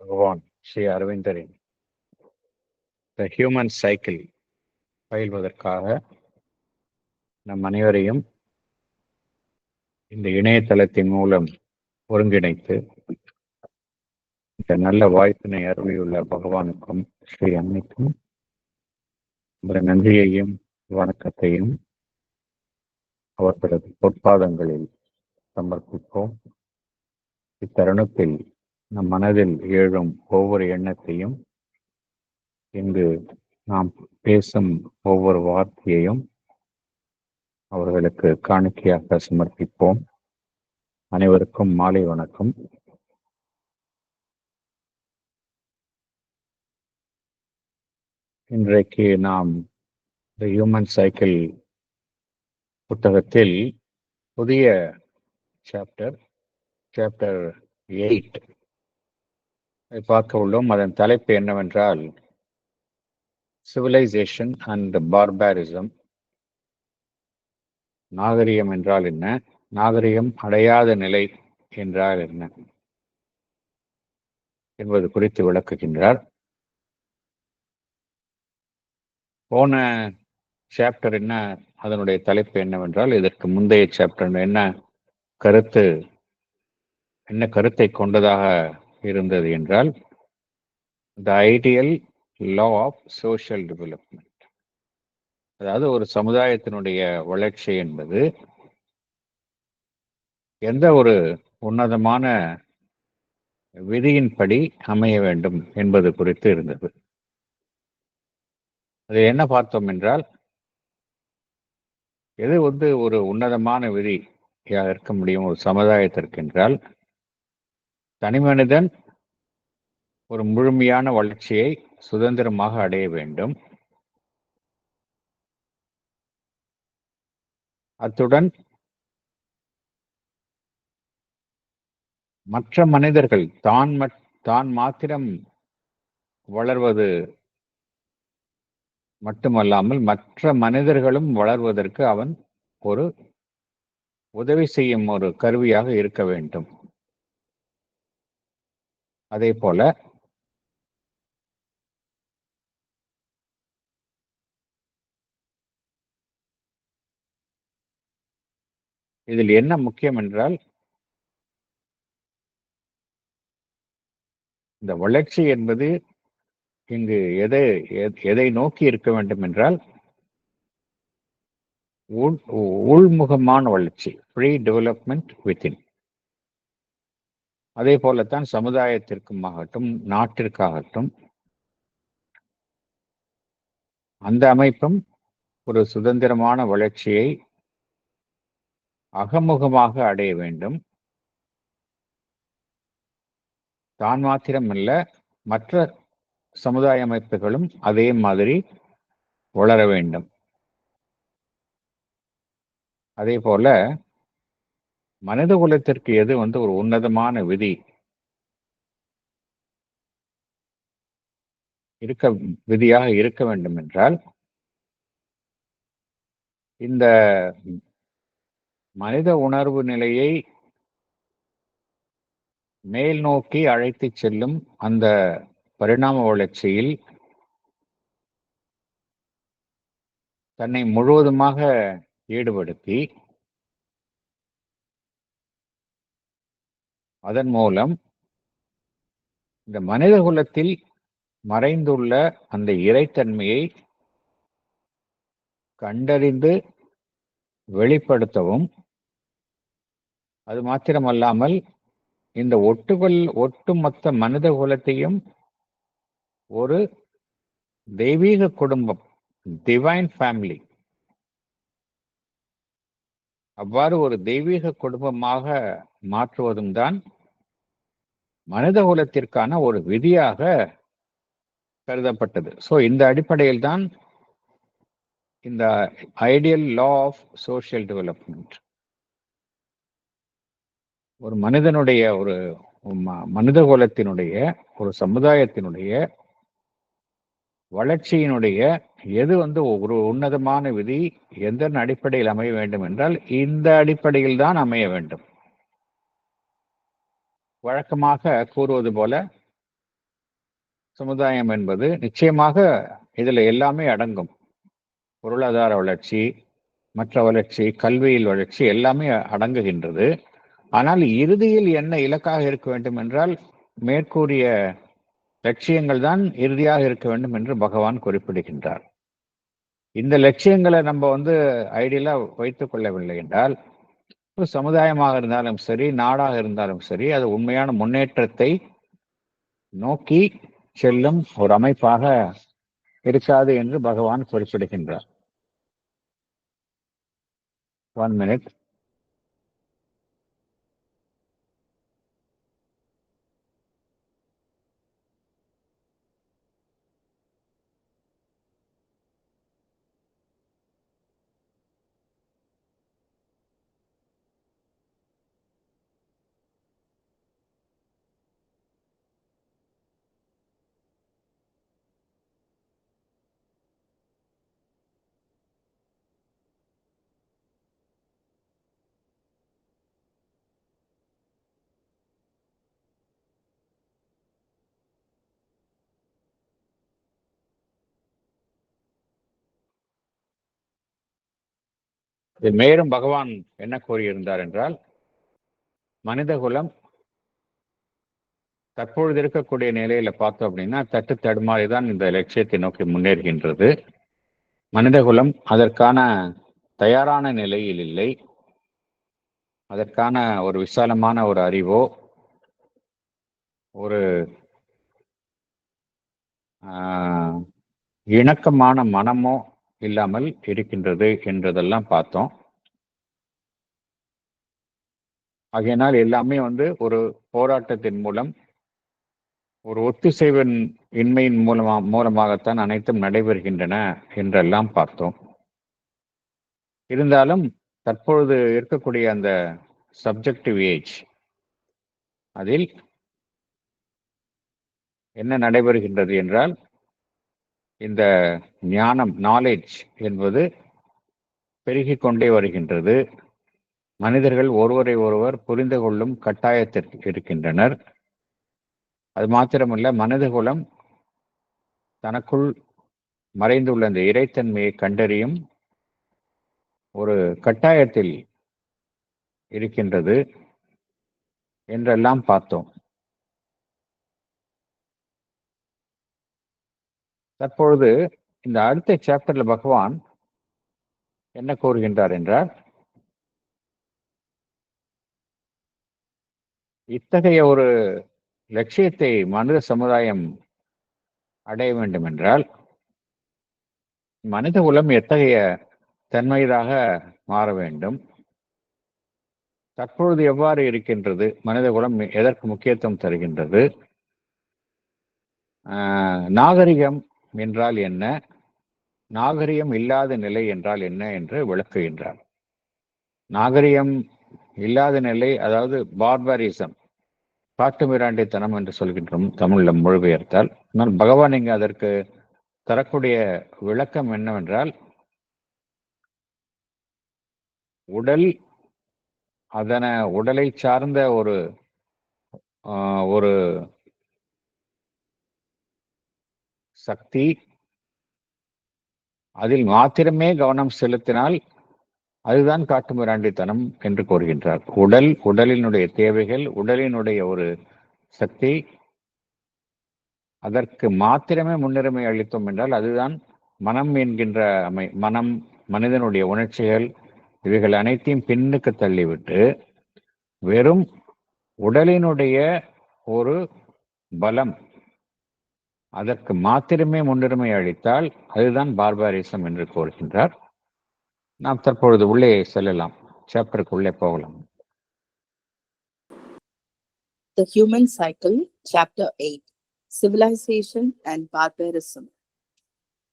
பகவான் Sri அரவிந்தரின் the human cycle பயில்வதற்காக நம் அனைவரையும் இந்த இணையதளத்தின் மூலம் ஒருங்கிணைத்து இந்த நல்ல வாய்ப்பினை அருளியுள்ள பகவானுக்கும் ஸ்ரீ அன்னைக்கும் இந்த நன்றியையும் வணக்கத்தையும் அவர்களது பொற்பாதங்களில் சமர்ப்பிப்போம். இத்தருணத்தில் நம் மனதில் எழும் ஒவ்வொரு எண்ணத்தையும், இங்கு நாம் பேசும் ஒவ்வொரு வார்த்தையையும் அவர்களுக்கு காணிக்கையாக சமர்ப்பிப்போம். அனைவருக்கும் மாலை வணக்கம். இன்றைக்கு நாம் தி ஹியூமன் சைக்கிள் புத்தகத்தில் புதிய சாப்டர் 8 பார்க்க உள்ளோம். அதன் தலைப்பு என்னவென்றால் சிவிலைசேஷன் அண்ட் பார்பாரிசம். நாகரிகம் என்றால் என்ன, நாகரிகம் அடையாத நிலை என்றால் என்ன என்பது குறித்து விளக்குகின்றார். போன சாப்டர் என்ன, அதனுடைய தலைப்பு என்னவென்றால், இதற்கு முந்தைய சாப்டர் என்ன கருத்தை கொண்டதாக இருந்தது என்றால், the ideal law of social development. அதாவது ஒரு சமுதாயத்தினுடைய வளர்ச்சி என்பது எந்த ஒரு உன்னதமான விதியின்படி அமைய வேண்டும் என்பது குறித்து இருந்தது. அது என்ன பார்த்தோம் என்றால், எது ஒரு உன்னதமான விதியாக இருக்க முடியும் ஒரு சமுதாயத்திற்கு என்றால், தனிமனிதன் ஒரு முழுமையான வளர்ச்சியை சுதந்திரமாக அடைய வேண்டும். அத்துடன் மற்ற மனிதர்கள் தான் மாத்திரம் வளர்வது மட்டுமல்லாமல் மற்ற மனிதர்களும் வளர்வதற்கு அவன் ஒரு உதவி செய்யும் ஒரு கருவியாக இருக்க வேண்டும். அதே போல இதில் என்ன முக்கியம் என்றால், இந்த வளர்ச்சி என்பது இங்கு எதை நோக்கி இருக்க வேண்டும் என்றால், உள்முகமான வளர்ச்சி, ப்ரீ டெவலப்மெண்ட் வித்தின். அதே போலத்தான் சமுதாயத்திற்கும் ஆகட்டும், நாட்டிற்காகட்டும், அந்த அமைப்பும் ஒரு சுதந்திரமான வளர்ச்சியை அகமுகமாக அடைய வேண்டும். தான் மாத்திரமல்ல, மற்ற சமுதாய அமைப்புகளும் அதே மாதிரி வளர வேண்டும். அதே போல மனித குலத்திற்கு எது ஒரு உன்னதமான விதியாக இருக்க வேண்டும் என்றால், இந்த மனித உணர்வு நிலையை மேல் நோக்கி அழைத்து செல்லும் அந்த பரிணாம வளர்ச்சியில் தன்னை முழுவதுமாக ஈடுபடுத்தி, அதன் மூலம் இந்த மனித குலத்தில் மறைந்துள்ள அந்த இறைத்தன்மையை கண்டறிந்து வெளிப்படுத்தவும், அது மாத்திரமல்லாமல் இந்த ஒட்டுமொத்த மனித குலத்தையும் ஒரு தெய்வீக குடும்பம், டிவைன் ஃபேமிலி, அவ்வாறு ஒரு தெய்வீக குடும்பமாக மாற்றுவதும் தான் மனித குலத்திற்கான ஒரு விதியாக கருதப்பட்டது. இந்த அடிப்படையில் தான் இந்த ideal law of social development ஒரு மனிதனுடைய மனித குலத்தினுடைய ஒரு சமுதாயத்தினுடைய வளர்ச்சியினுடைய எது ஒரு உன்னதமான விதி எந்த அடிப்படையில் அமைய வேண்டும் என்றால், இந்த அடிப்படையில் தான் அமைய வேண்டும். வழக்கமாக கூறுவது போல, சமுதாயம் என்பது நிச்சயமாக இதில் எல்லாமே அடங்கும். பொருளாதார வளர்ச்சி, மற்ற வளர்ச்சி, கல்வியில் வளர்ச்சி எல்லாமே அடங்குகின்றது. ஆனால் இறுதியில் என்ன இலக்காக இருக்க வேண்டும் என்றால் மேற்கூறிய லட்சியங்கள் தான் இறுதியாக இருக்க வேண்டும் என்று பகவான் குறிப்பிடுகின்றார். இந்த லட்சியங்களை நம்ம ஐடியலா வைத்துக் கொள்ளவில்லை என்றால் ஒரு சமுதாயமாக இருந்தாலும் சரி, நாடாக இருந்தாலும் சரி, அது உண்மையான முன்னேற்றத்தை நோக்கி செல்லும் ஒரு அமைப்பாக இருக்காது என்று பகவான் குறிப்பிடுகின்றார். 1 minute. மேலும் பகவான் என்ன கூறியிருந்தார் என்றால், மனிதகுலம் தற்பொழுது இருக்கக்கூடிய நிலையில பார்த்தோம் அப்படின்னா தட்டு தடுமாறிதான் இந்த லட்சியத்தை நோக்கி முன்னேறுகின்றது. மனிதகுலம் அதற்கான தயாரான நிலையில் இல்லை. அதற்கான ஒரு விசாலமான ஒரு அறிவோ, ஒரு இணக்கமான மனமோ இல்லாமல் இருக்கின்றது என்றதெல்லாம் பார்த்தோம். ஆகையினால் எல்லாமே ஒரு போராட்டத்தின் மூலம், ஒரு ஒத்திசைவின் இன்மையின் மூலமாகத்தான் அனைத்தும் நடைபெறுகின்றன என்றெல்லாம் பார்த்தோம். இருந்தாலும் தற்பொழுது இருக்கக்கூடிய அந்த சப்ஜெக்டிவ் ஏஜ், அதில் என்ன நடைபெறுகின்றது என்றால், இந்த ஞானம், நாலேஜ் என்பது பெருகிக் கொண்டே வருகின்றது. மனிதர்கள் ஒருவரை ஒருவர் புரிந்து கொள்ளும் கட்டாயத்திற்கு இருக்கின்றனர். அது மாத்திரமல்ல, மனிதகுலம் தனக்குள் மறைந்துள்ள அந்த இறைத்தன்மையை கண்டறியும் ஒரு கட்டாயத்தில் இருக்கின்றது என்றெல்லாம் பார்த்தோம். தற்பொழுது இந்த அடுத்த சாப்டர்ல பகவான் என்ன கூறுகின்றார் என்றால், இத்தகைய ஒரு லட்சியத்தை மனித சமுதாயம் அடைய வேண்டும் என்றால் மனித குலம் எத்தகைய தன்மையாக மாற வேண்டும், தற்பொழுது எவ்வாறு இருக்கின்றது, மனித குலம் எதற்கு முக்கியத்துவம் தருகின்றது, நாகரிகம் என்றால் என்ன, நாகரிகம் இல்லாத நிலை என்றால் என்ன என்று விளக்குகின்றார். நாகரிகம் இல்லாத நிலை, அதாவது பார்பரிசம், காட்டுமிராண்டித்தனம் என்று சொல்கின்றோம் தமிழ்ல மொழிபெயர்த்தால். ஆனால் பகவான் இங்கு அதற்கு தரக்கூடிய விளக்கம் என்னவென்றால், உடலை சார்ந்த ஒரு சக்தி, அதில் மாத்திரமே கவனம் செலுத்தினால் அதுதான் காட்டுமிராண்டித்தனம் என்று கூறுகின்றார். உடலினுடைய தேவைகள், உடலினுடைய ஒரு சக்தி, அதற்கு மாத்திரமே முன்னுரிமை அளித்தோம் என்றால் அதுதான் மனம் என்கின்ற மனம், மனிதனுடைய உணர்ச்சிகள், இவைகள் அனைத்தையும் பின்னுக்கு தள்ளிவிட்டு வெறும் உடலினுடைய ஒரு பலம், அதற்கு மாத்திரமே முன்னுரிமை அளித்தால் அதுதான் பார்பாரிசம் என்று கூறுகின்றார். நாம் தற்பொழுது உள்ளே செல்லலாம், சாப்டருக்கு உள்ளே போகலாம். The Human Cycle, Chapter 8, Civilization and Barbarism.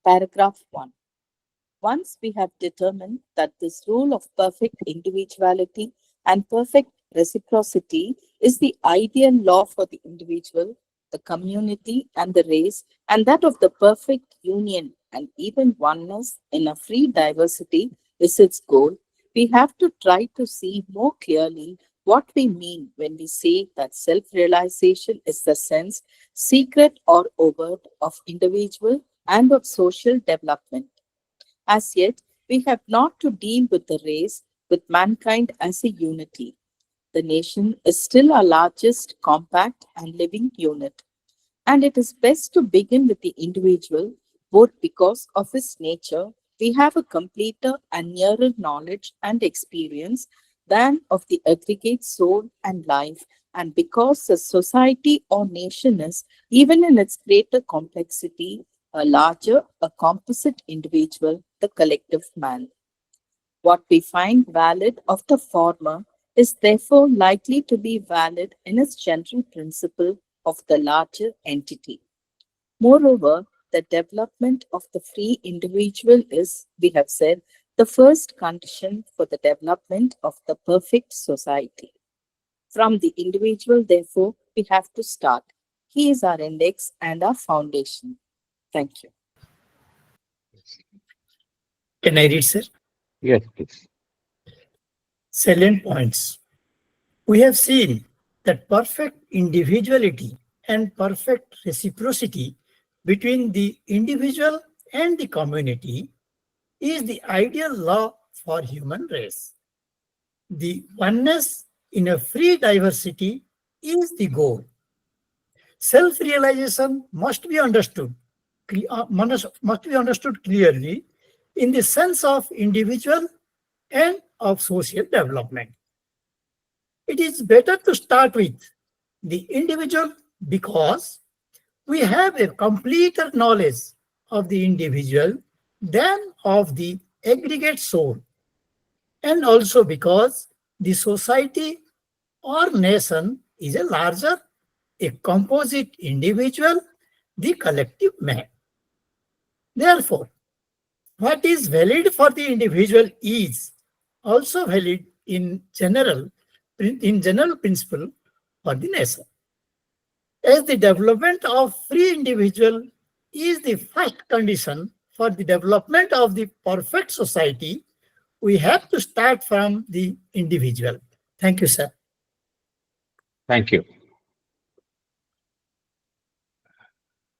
Paragraph 1. Once we have determined that this rule of perfect individuality and perfect reciprocity is the ideal law for the individual, the community, and the race, and that of the perfect union and even oneness in a free diversity is its goal, we have to try to see more clearly what we mean when we say that self-realization is the sense, secret or overt, of individual and of social development. As yet, we have not to deal with the race, with mankind as a unity. The nation is still our largest, compact, and living unit. And it is best to begin with the individual, both because of his nature, we have a completer and nearer knowledge and experience than of the aggregate soul and life, and because the society or nation is, even in its greater complexity, a larger, a composite individual, the collective man. What we find valid of the former is therefore likely to be valid in its general principle of the larger entity. Moreover, the development of the free individual is, we have said, the first condition for the development of the perfect society. From the individual, therefore, we have to start. He is our index and our foundation. Thank you. Can I read, sir? Yes, please. Salient points. We have seen that perfect individuality and perfect reciprocity between the individual and the community is the ideal law for human race. The oneness in a free diversity is the goal. Self-realization must be understood clearly in the sense of individual and of social development. It is better to start with the individual because we have a completer knowledge of the individual than of the aggregate soul, and also because the society or nation is a larger, a composite individual, the collective man. Therefore, what is valid for the individual is also valid in general principle for the nation. As the development of free individual is the first condition for the development of the perfect society, we have to start from the individual. Thank you, sir. Thank you.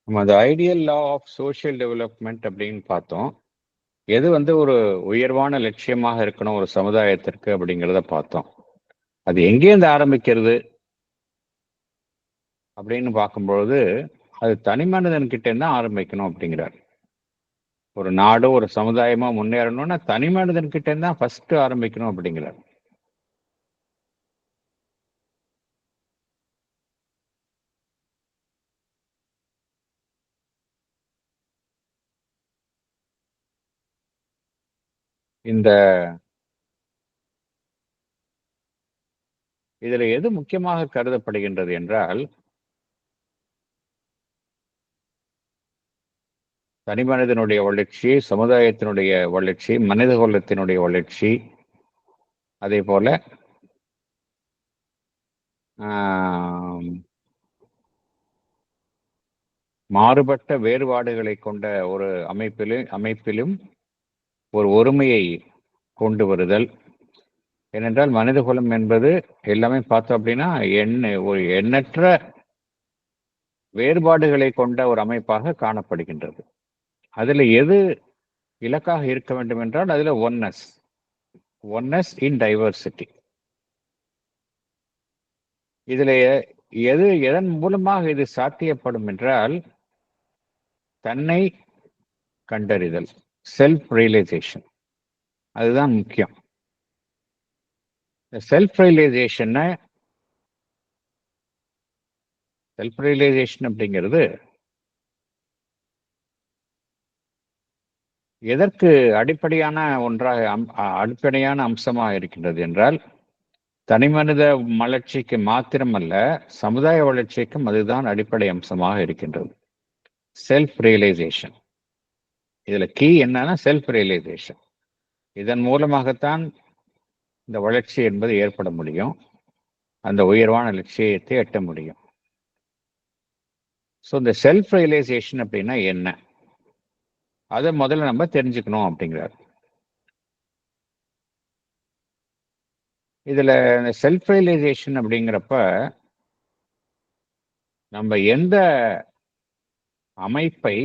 நம்ம அந்த ideal law of social development அப்படின்னு பார்த்தோம். எது ஒரு உயர்வான லட்சியமாக இருக்கணும் ஒரு சமுதாயத்திற்கு அப்படிங்கிறத பார்த்தோம். அது எங்கேருந்து ஆரம்பிக்கிறது அப்படின்னு பார்க்கும்பொழுது அது தனி மனிதன் கிட்ட தான் ஆரம்பிக்கணும் அப்படிங்கிறார். ஒரு நாடோ ஒரு சமுதாயமா முன்னேறணும்னா தனி மனிதன் கிட்ட தான் ஃபர்ஸ்ட் ஆரம்பிக்கணும் அப்படிங்கிறார். இதுல எது முக்கியமாக கருதப்படுகின்றது என்றால், தனி மனிதனுடைய வளர்ச்சி, சமுதாயத்தினுடைய வளர்ச்சி, மனித குலத்தினுடைய வளர்ச்சி, அதே போல மாறுபட்ட வேறுபாடுகளை கொண்ட ஒரு அமைப்பிலும் ஒரு ஒருமையை கொண்டு வருதல். ஏனென்றால் மனித குலம் என்பது எல்லாமே பார்த்தோம் அப்படின்னா ஒரு எண்ணற்ற வேறுபாடுகளை கொண்ட ஒரு அமைப்பாக காணப்படுகின்றது. அதுல எது இலக்காக இருக்க வேண்டும் என்றால் அதுல ஒன்னஸ் இன் டைவர்சிட்டி. இதுல எதன் மூலமாக இது சாத்தியப்படும் என்றால் தன்னை கண்டறிதல், செல்ஃப் ரியலைசேஷன். அதுதான் முக்கியம். செல்ஃப் ரியலைசேஷன் அப்படிங்கிறது எதற்கு அடிப்படையான அம்சமாக இருக்கின்றது என்றால் தனிமனித வளர்ச்சிக்கு மாத்திரமல்ல, சமுதாய வளர்ச்சிக்கும் அதுதான் அடிப்படை அம்சமாக இருக்கின்றது. Self realisation. இதுல கீ என்னன்னா செல்ஃப் ரியலைசேஷன். இதன் மூலமாகத்தான் இந்த வளர்ச்சி என்பது ஏற்பட முடியும், அந்த உயர்வான லட்சியத்தை எட்ட முடியும். ஸோ இந்த செல்ஃப் ரியலைசேஷன் அப்படின்னா என்ன, அதை முதல்ல நம்ம தெரிஞ்சுக்கணும் அப்படிங்கிறார். இதுல செல்ஃப் ரியலைசேஷன் அப்படிங்கிறப்ப நம்ம எந்த அமைப்பை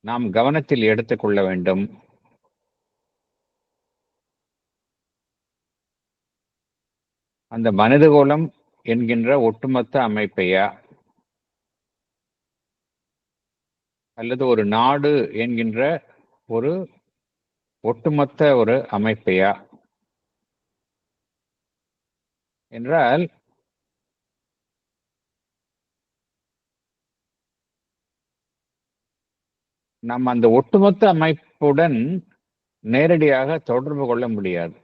நாம் கவனத்தில் எடுத்துக்கொள்ள வேண்டும்? அந்த மனிதகுலம் என்கின்ற ஒட்டுமொத்த அமைப்பையா, அல்லது ஒரு நாடு என்கின்ற ஒரு ஒட்டுமொத்த ஒரு அமைப்பையா என்றால், நம்ம அந்த ஒட்டுமொத்த அமைப்புடன் நேரடியாக தொடர்பு கொள்ள முடியாது.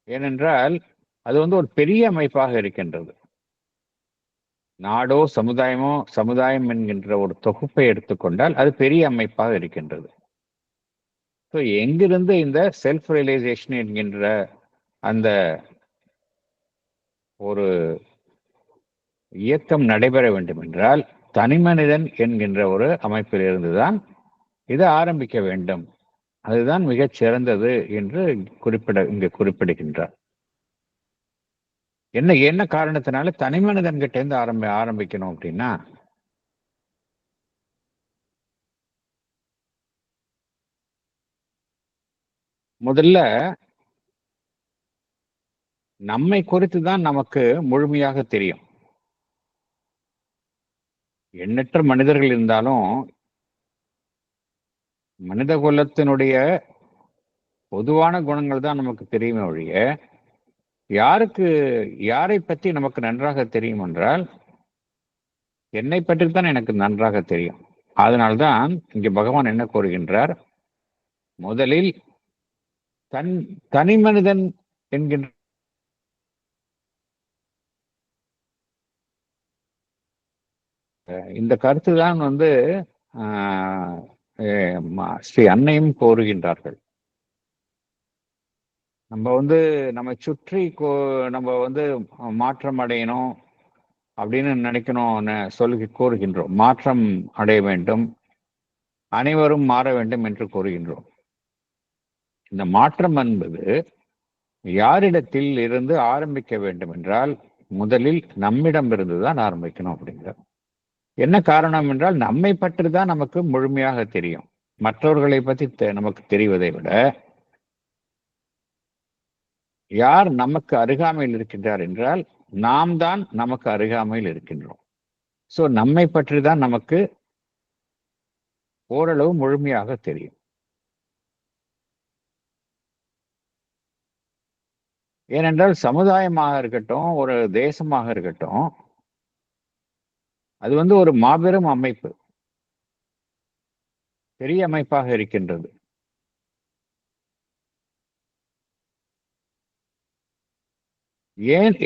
ஏனென்றால் அது ஒரு பெரிய அமைப்பாக இருக்கின்றது. நாடோ சமுதாயமோ, சமுதாயம் என்கின்ற ஒரு தொகுப்பை எடுத்துக்கொண்டால் அது பெரிய அமைப்பாக இருக்கின்றது. ஸோ எங்கிருந்து இந்த செல்ஃப் ரியலைசேஷன் என்கின்ற அந்த ஒரு இயக்கம் நடைபெற வேண்டும் என்றால், தனிமனிதன் என்கின்ற ஒரு அமைப்பில் இருந்துதான் இது ஆரம்பிக்க வேண்டும். அதுதான் மிகச் சிறந்தது என்று இங்கு குறிப்பிடுகின்றார். என்ன காரணத்தினால தனிமனிதன் கிட்ட இருந்து ஆரம்பிக்கணும் அப்படின்னா, முதல்ல நம்மை குறித்து தான் நமக்கு முழுமையாக தெரியும். எண்ணற்ற மனிதர்கள் இருந்தாலும் மனித குலத்தினுடைய பொதுவான குணங்கள் தான் நமக்கு தெரியுமே ஒழிய, யாரை பற்றி நமக்கு நன்றாக தெரியும் என்றால், என்னை பற்றி தான் எனக்கு நன்றாக தெரியும். அதனால்தான் இங்கே பகவான் என்ன கூறுகின்றார்? முதலில் தனி மனிதன் என்கின்ற இந்த கருத்து தான் ஸ்ரீ அன்னையும் கோருகின்றார்கள். நம்ம நம்மை சுற்றி நம்ம மாற்றம் அடையணும் அப்படின்னு நினைக்கணும்னு கூறுகின்றோம். மாற்றம் அடைய வேண்டும், அனைவரும் மாற வேண்டும் என்று கூறுகின்றோம். இந்த மாற்றம் என்பது யாரிடத்தில் இருந்து ஆரம்பிக்க வேண்டும் என்றால், முதலில் நம்மிடம் இருந்துதான் ஆரம்பிக்கணும் அப்படிங்கிறார். என்ன காரணம் என்றால், நம்மை பற்றி தான் நமக்கு முழுமையாக தெரியும். மற்றவர்களை பற்றி நமக்கு தெரிவதை விட, யார் நமக்கு அருகாமையில் இருக்கின்றார் என்றால், நாம் தான் நமக்கு அருகாமையில் இருக்கின்றோம். ஸோ நம்மை பற்றி தான் நமக்கு ஓரளவு முழுமையாக தெரியும். ஏனென்றால் சமுதாயமாக இருக்கட்டும், ஒரு தேசமாக இருக்கட்டும், அது ஒரு மாபெரும் அமைப்பு, பெரிய அமைப்பாக இருக்கின்றது.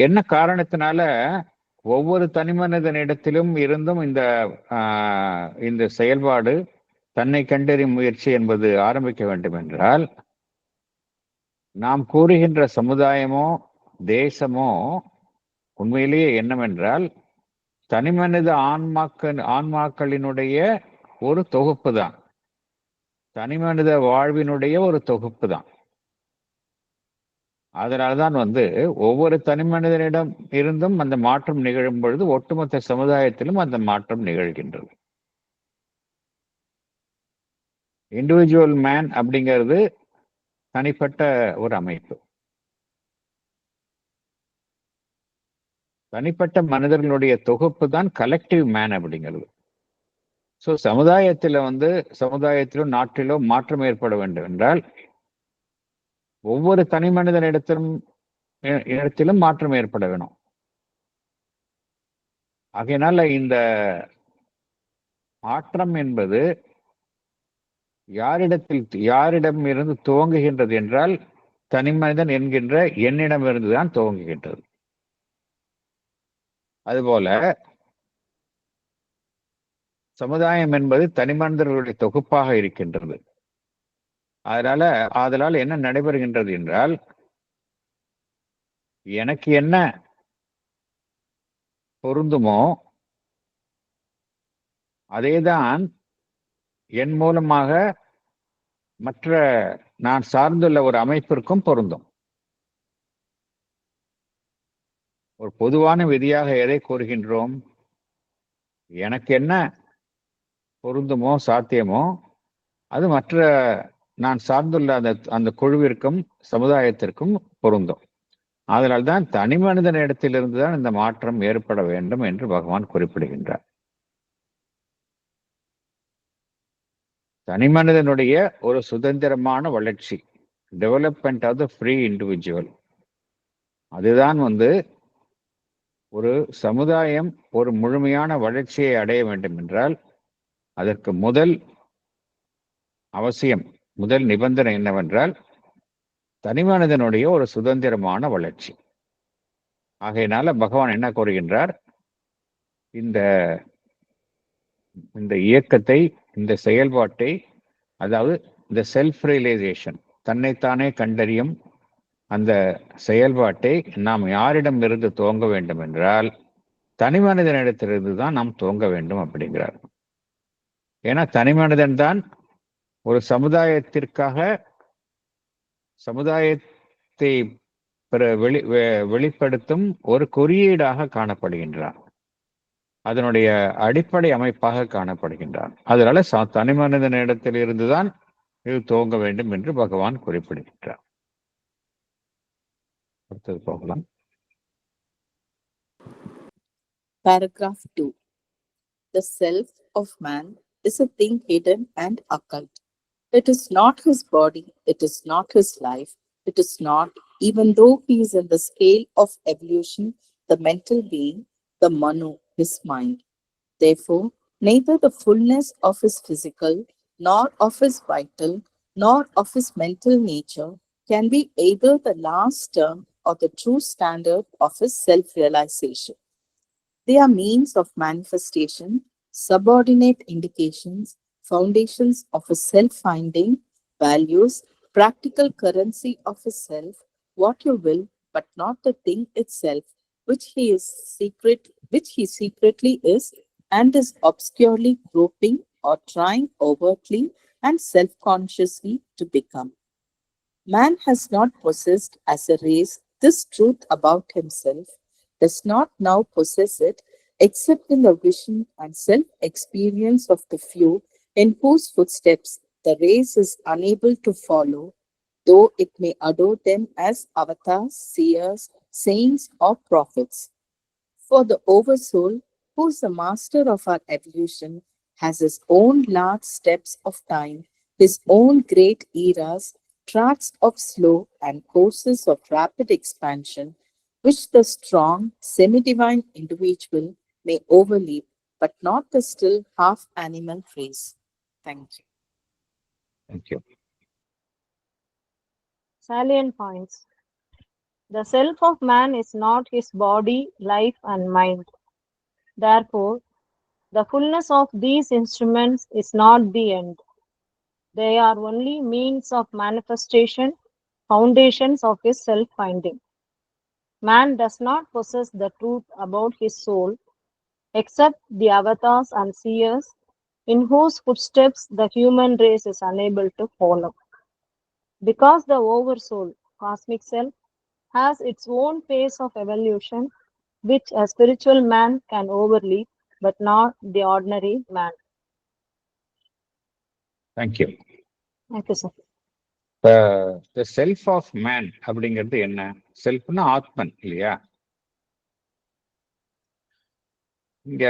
என்ன காரணத்தினால ஒவ்வொரு தனிமனிதனிடத்திலும் இருந்தும் இந்த செயல்பாடு, தன்னை கண்டறியும் முயற்சி என்பது ஆரம்பிக்க வேண்டும் என்றால், நாம் கூறுகின்ற சமுதாயமோ தேசமோ உண்மையிலேயே என்னவென்றால், தனிமனித ஆன்மாக்களினுடைய ஒரு தொகுப்பு தான், தனிமனித வாழ்வினுடைய ஒரு தொகுப்பு தான். அதனால்தான் ஒவ்வொரு தனிமனிதனிடம் இருந்தும் அந்த மாற்றம் நிகழும் பொழுது ஒட்டுமொத்த சமுதாயத்திலும் அந்த மாற்றம் நிகழ்கின்றது. இண்டிவிஜுவல் மேன் அப்படிங்கிறது தனிப்பட்ட ஒரு அமைப்பு. தனிப்பட்ட மனிதர்களுடைய தொகுப்பு தான் கலெக்டிவ் மேன் அப்படிங்கிறது. ஸோ சமுதாயத்திலோ நாட்டிலோ மாற்றம் ஏற்பட வேண்டும் என்றால், ஒவ்வொரு தனி இடத்திலும் மாற்றம் ஏற்பட வேணும். ஆகையினால இந்த மாற்றம் என்பது யாரிடம் இருந்து துவங்குகின்றது என்றால், தனிமனிதன் என்கின்ற என்னிடம் இருந்துதான் துவங்குகின்றது. அதுபோல சமுதாயம் என்பது தனிமனிதர்களுடைய தொகுப்பாக இருக்கின்றது. அதனால என்ன நடைபெறுகின்றது என்றால், எனக்கு என்ன பொருந்துமோ அதேதான் என் மூலமாக மற்ற நான் சார்ந்துள்ள ஒரு அமைப்பிற்கும் பொருந்தும். ஒரு பொதுவான விதியாக எதை கூறுகின்றோம்? எனக்கு என்ன பொருந்துமோ சாத்தியமோ அது மற்ற நான் சார்ந்துள்ள அந்த குழுவிற்கும் சமுதாயத்திற்கும் பொருந்தும். அதனால்தான் தனி மனிதன் இடத்திலிருந்து தான் இந்த மாற்றம் ஏற்பட வேண்டும் என்று பகவான் குறிப்பிடுகின்றார். தனி மனிதனுடைய ஒரு சுதந்திரமான வளர்ச்சி, development of the free individual, அதுதான் ஒரு சமுதாயம் ஒரு முழுமையான வளர்ச்சியை அடைய வேண்டும் என்றால் அதற்கு முதல் அவசியம், முதல் நிபந்தனை என்னவென்றால் தனிமனிதனுடைய ஒரு சுதந்திரமான வளர்ச்சி. ஆகையினால பகவான் என்ன கூறுகின்றார்? இந்த இந்த இயக்கத்தை, இந்த செயல்பாட்டை, அதாவது இந்த செல்ஃப் ரியலைசேஷன், தன்னைத்தானே கண்டறியும் அந்த செயல்பாட்டை நாம் யாரிடம் இருந்து துவங்க வேண்டும் என்றால் தனி மனிதனிடத்திலிருந்து தான் நாம் துவங்க வேண்டும் அப்படிங்கிறார். ஏன்னா தனி மனிதன் தான் ஒரு சமுதாயத்தை வெளிப்படுத்தும் ஒரு குறியீடாக காணப்படுகின்றான், அதனுடைய அடிப்படை அமைப்பாக காணப்படுகின்றான். அதனால தனி மனிதனிடத்தில் இருந்துதான் இது துவங்க வேண்டும் என்று பகவான் குறிப்பிடுகின்றார். அடுத்தது போகலாம். Paragraph 2. The self of man is a thing hidden and occult. It is not his body, it is not his life, it is not, even though he is in the scale of evolution, the mental being, the manu, his mind. Therefore, neither the fullness of his physical, nor of his vital, nor of his mental nature can be either the last term or the true standard of his self-realization. They are means of manifestation, subordinate indications, foundations of a self-finding, values, practical currency of a self, what you will, but not the thing itself, which he secretly is and is obscurely groping or trying overtly and self-consciously to become. Man has not possessed as a race this truth about himself, does not now possess it except in the vision and self-experience of the few in whose footsteps the race is unable to follow, though it may adore them as avatars, seers, saints, or prophets. For the oversoul, who is the master of our evolution, has his own large steps of time, his own great eras, tracks of slow and courses of rapid expansion, which the strong, semi-divine individual may overleap, but not the still half-animal race. Thank you. Thank you. Salient points. The self of man is not his body, life, and mind. Therefore, the fullness of these instruments is not the end. They are only means of manifestation, foundations of his self-finding. Man does not possess the truth about his soul, except the avatars and seers, in whose footsteps the human race is unable to follow. Because the oversoul, cosmic self, has its own pace of evolution, which a spiritual man can overleap, but not the ordinary man. Thank you. Thank you, sir. The self of man அப்படிங்கிறது என்ன? செல்ஃப்னா ஆத்மன் இல்லையா? இங்க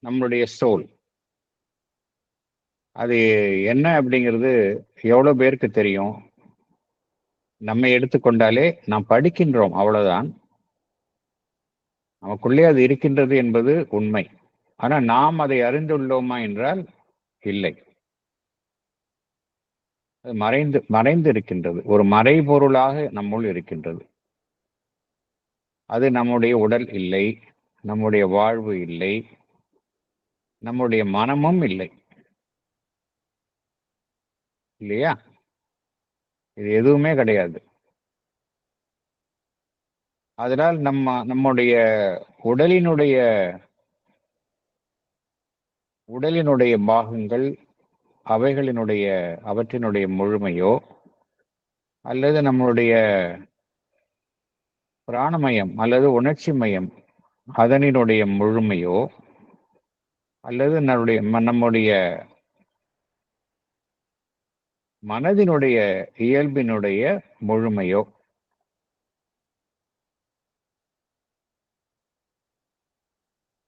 நம்மளுடைய soul அது என்ன அப்படிங்கிறது எவ்வளவு பேருக்கு தெரியும்? நம்மை எடுத்துக்கொண்டாலே நாம் படிக்கின்றோம், அவ்வளவுதான். நமக்குள்ளே அது இருக்கின்றது என்பது உண்மை. ஆனா நாம் அதை அறிந்துள்ளோமா என்றால் இல்லை. அது மறைந்து இருக்கின்றது, ஒரு மறைபொருளாக நம்முள் இருக்கின்றது. அது நம்முடைய உடல் இல்லை, நம்முடைய வாழ்வு இல்லை, நம்முடைய மனமும் இல்லை, இல்லையா? இது எதுவுமே கிடையாது. அதனால் நம்முடைய உடலினுடைய பாகங்கள், அவற்றினுடைய முழுமையோ அல்லது நம்மளுடைய பிராணமயம் அல்லது உணர்ச்சி மயம் அதனினுடைய முழுமையோ அல்லது நம்முடைய மனதினுடைய இயல்பினுடைய முழுமையோ,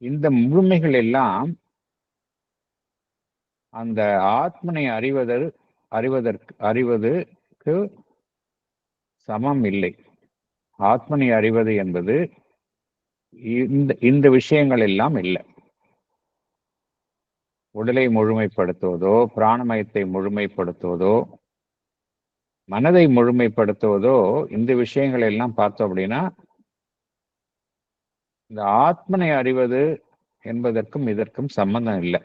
இந்த முழுமைகள் எல்லாம் அந்த ஆத்மனை அறிவதற்கு சமம் இல்லை. ஆத்மனை அறிவது என்பது இந்த விஷயங்கள் எல்லாம் இல்லை. உடலை முழுமைப்படுத்துவதோ, பிராணமயத்தை முழுமைப்படுத்துவதோ, மனதை முழுமைப்படுத்துவதோ, இந்த விஷயங்கள் எல்லாம் பார்த்தோம் அப்படின்னா இந்த ஆத்மனை அறிவது என்பதற்கும் இதற்கும் சம்பந்தம் இல்லை.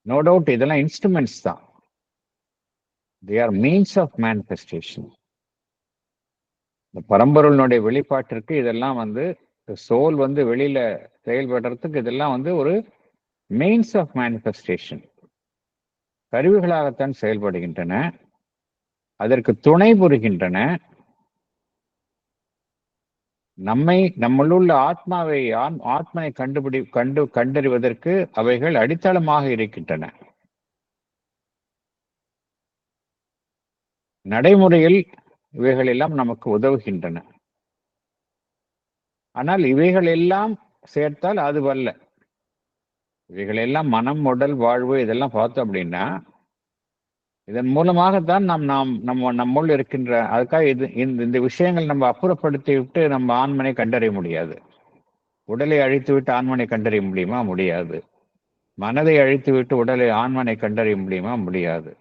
நோ டவுட் இதெல்லாம் இன்ஸ்ட்ருமெண்ட்ஸ் தான். They are means of manifestation. இந்த பரம்பொருளினுடைய வெளிப்பாட்டிற்கு இதெல்லாம் சோல் வெளியில செயல்படுறதுக்கு இதெல்லாம் ஒரு மீன்ஸ் ஆஃப் மேனிஃபெஸ்டேஷன், கருவிகளாகத்தான் செயல்படுகின்றன, அதற்கு துணை புரிகின்றன. நம்மளுள்ள ஆத்மனை கண்டறிவதற்கு அவைகள் அடித்தளமாக இருக்கின்றன. நடைமுறையில் இவைகள் எல்லாம் நமக்கு உதவுகின்றன. ஆனால் இவைகள் எல்லாம் சேர்த்தால் அது வல்ல. இவைகள் எல்லாம் மனம், உடல், வாழ்வு இதெல்லாம் பார்த்தோம் அப்படின்னா இதன் மூலமாகத்தான் நம்முள் இருக்கின்ற, அதுக்காக இந்த விஷயங்கள் நம்ம அப்புறப்படுத்தி விட்டு நம்ம ஆன்மனை கண்டறிய முடியாது. உடலை அழித்து விட்டு ஆன்மனை கண்டறிய முடியுமா? முடியாது. மனதை அழித்து விட்டு ஆன்மனை கண்டறிய முடியுமா? முடியாது.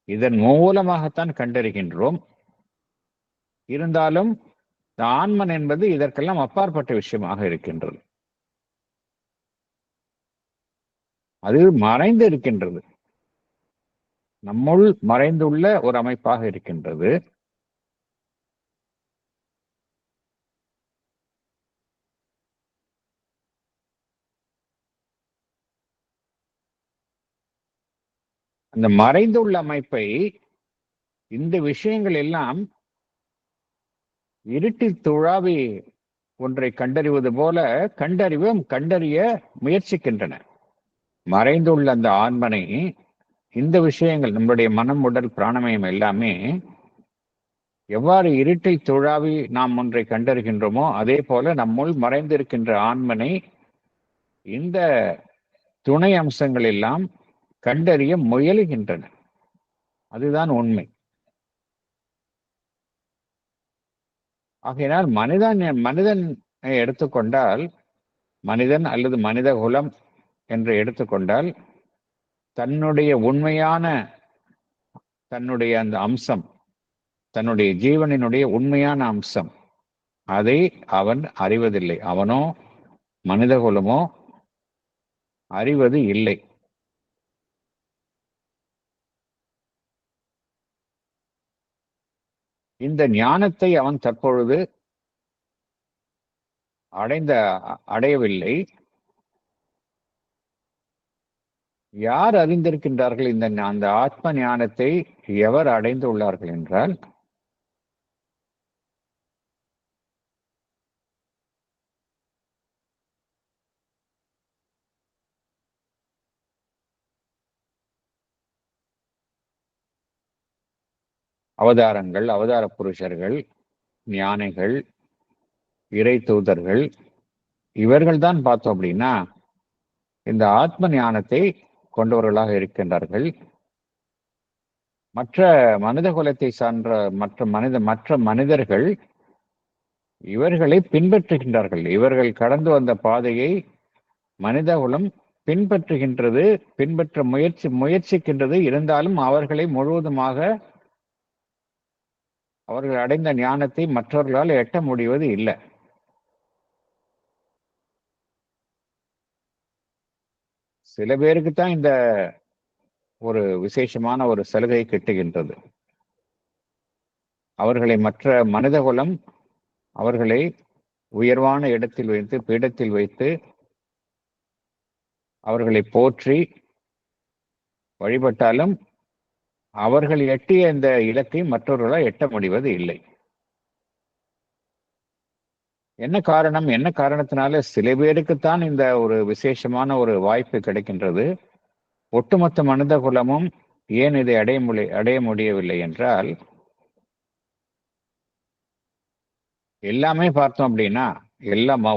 இதன் மூலமாகத்தான் கண்டறிகின்றோம். இருந்தாலும் இந்த ஆன்மன் என்பது இதற்கெல்லாம் அப்பாற்பட்ட விஷயமாக இருக்கின்றது. அது மறைந்து இருக்கின்றது, நம்முள் மறைந்துள்ள ஒரு அமைப்பாக இருக்கின்றது. அந்த மறைந்துள்ள அமைப்பை இந்த விஷயங்கள் எல்லாம் இருட்டில் துழாவி ஒன்றை கண்டறிவது போல கண்டறிய முயற்சிக்கின்றன. மறைந்துள்ள அந்த ஆன்மனை இந்த விஷயங்கள், நம்முடைய மனம், உடல், பிராணமயம் எல்லாமே எவ்வாறு இருட்டில் துழாவி நாம் ஒன்றை கண்டறிகின்றோமோ அதே போல நம்முள் மறைந்திருக்கின்ற ஆன்மனை இந்த துணை அம்சங்கள் எல்லாம் கண்டறிய முயலுகின்றன. அதுதான் உண்மை. ஆகையினால் மனிதன் எடுத்துக்கொண்டால், மனிதன் அல்லது மனித குலம் என்று எடுத்துக்கொண்டால், தன்னுடைய உண்மையான அந்த அம்சம், தன்னுடைய ஜீவனினுடைய உண்மையான அம்சம், அதை அவன் அறிவதில்லை. அவனோ மனித குலமோ அறிவது இல்லை. இந்த ஞானத்தை அவன் தற்பொழுது அடையவில்லை. யார் அறிந்திருக்கின்றார்கள் அந்த ஆத்ம ஞானத்தை? எவர் அடைந்து உள்ளார்கள் என்றால், அவதாரங்கள், அவதார புருஷர்கள், ஞானிகள், இறை தூதர்கள், இவர்கள் தான் பார்த்தோம் அப்படின்னா இந்த ஆத்ம ஞானத்தை கொண்டவர்களாக இருக்கின்றார்கள். மற்ற மனித குலத்தை சார்ந்த மற்ற மனிதர்கள் இவர்களை பின்பற்றுகின்றார்கள். இவர்கள் கடந்து வந்த பாதையை மனித குலம் பின்பற்ற முயற்சிக்கின்றது. இருந்தாலும் அவர்களை முழுவதுமாக அவர்கள் அடைந்த ஞானத்தை மற்றவர்களால் எட்ட முடிவது இல்லை. சில பேருக்குத்தான் இந்த ஒரு விசேஷமான ஒரு சலுகை கிட்டுகின்றது. அவர்களை மற்ற மனித குலம் அவர்களை உயர்வான இடத்தில் வைத்து, பீடத்தில் வைத்து அவர்களை போற்றி வழிபட்டாலும் அவர்கள் எட்டிய இந்த இலக்கை மற்றவர்களால் எட்ட முடிவது இல்லை. என்ன காரணம்? என்ன காரணத்தினால சில பேருக்குத்தான் இந்த ஒரு விசேஷமான ஒரு வாய்ப்பு கிடைக்கின்றது, ஒட்டுமொத்த மனித குலமும் ஏன் இதை அடைய முடியவில்லை என்றால், எல்லாமே பார்த்தோம் அப்படின்னா,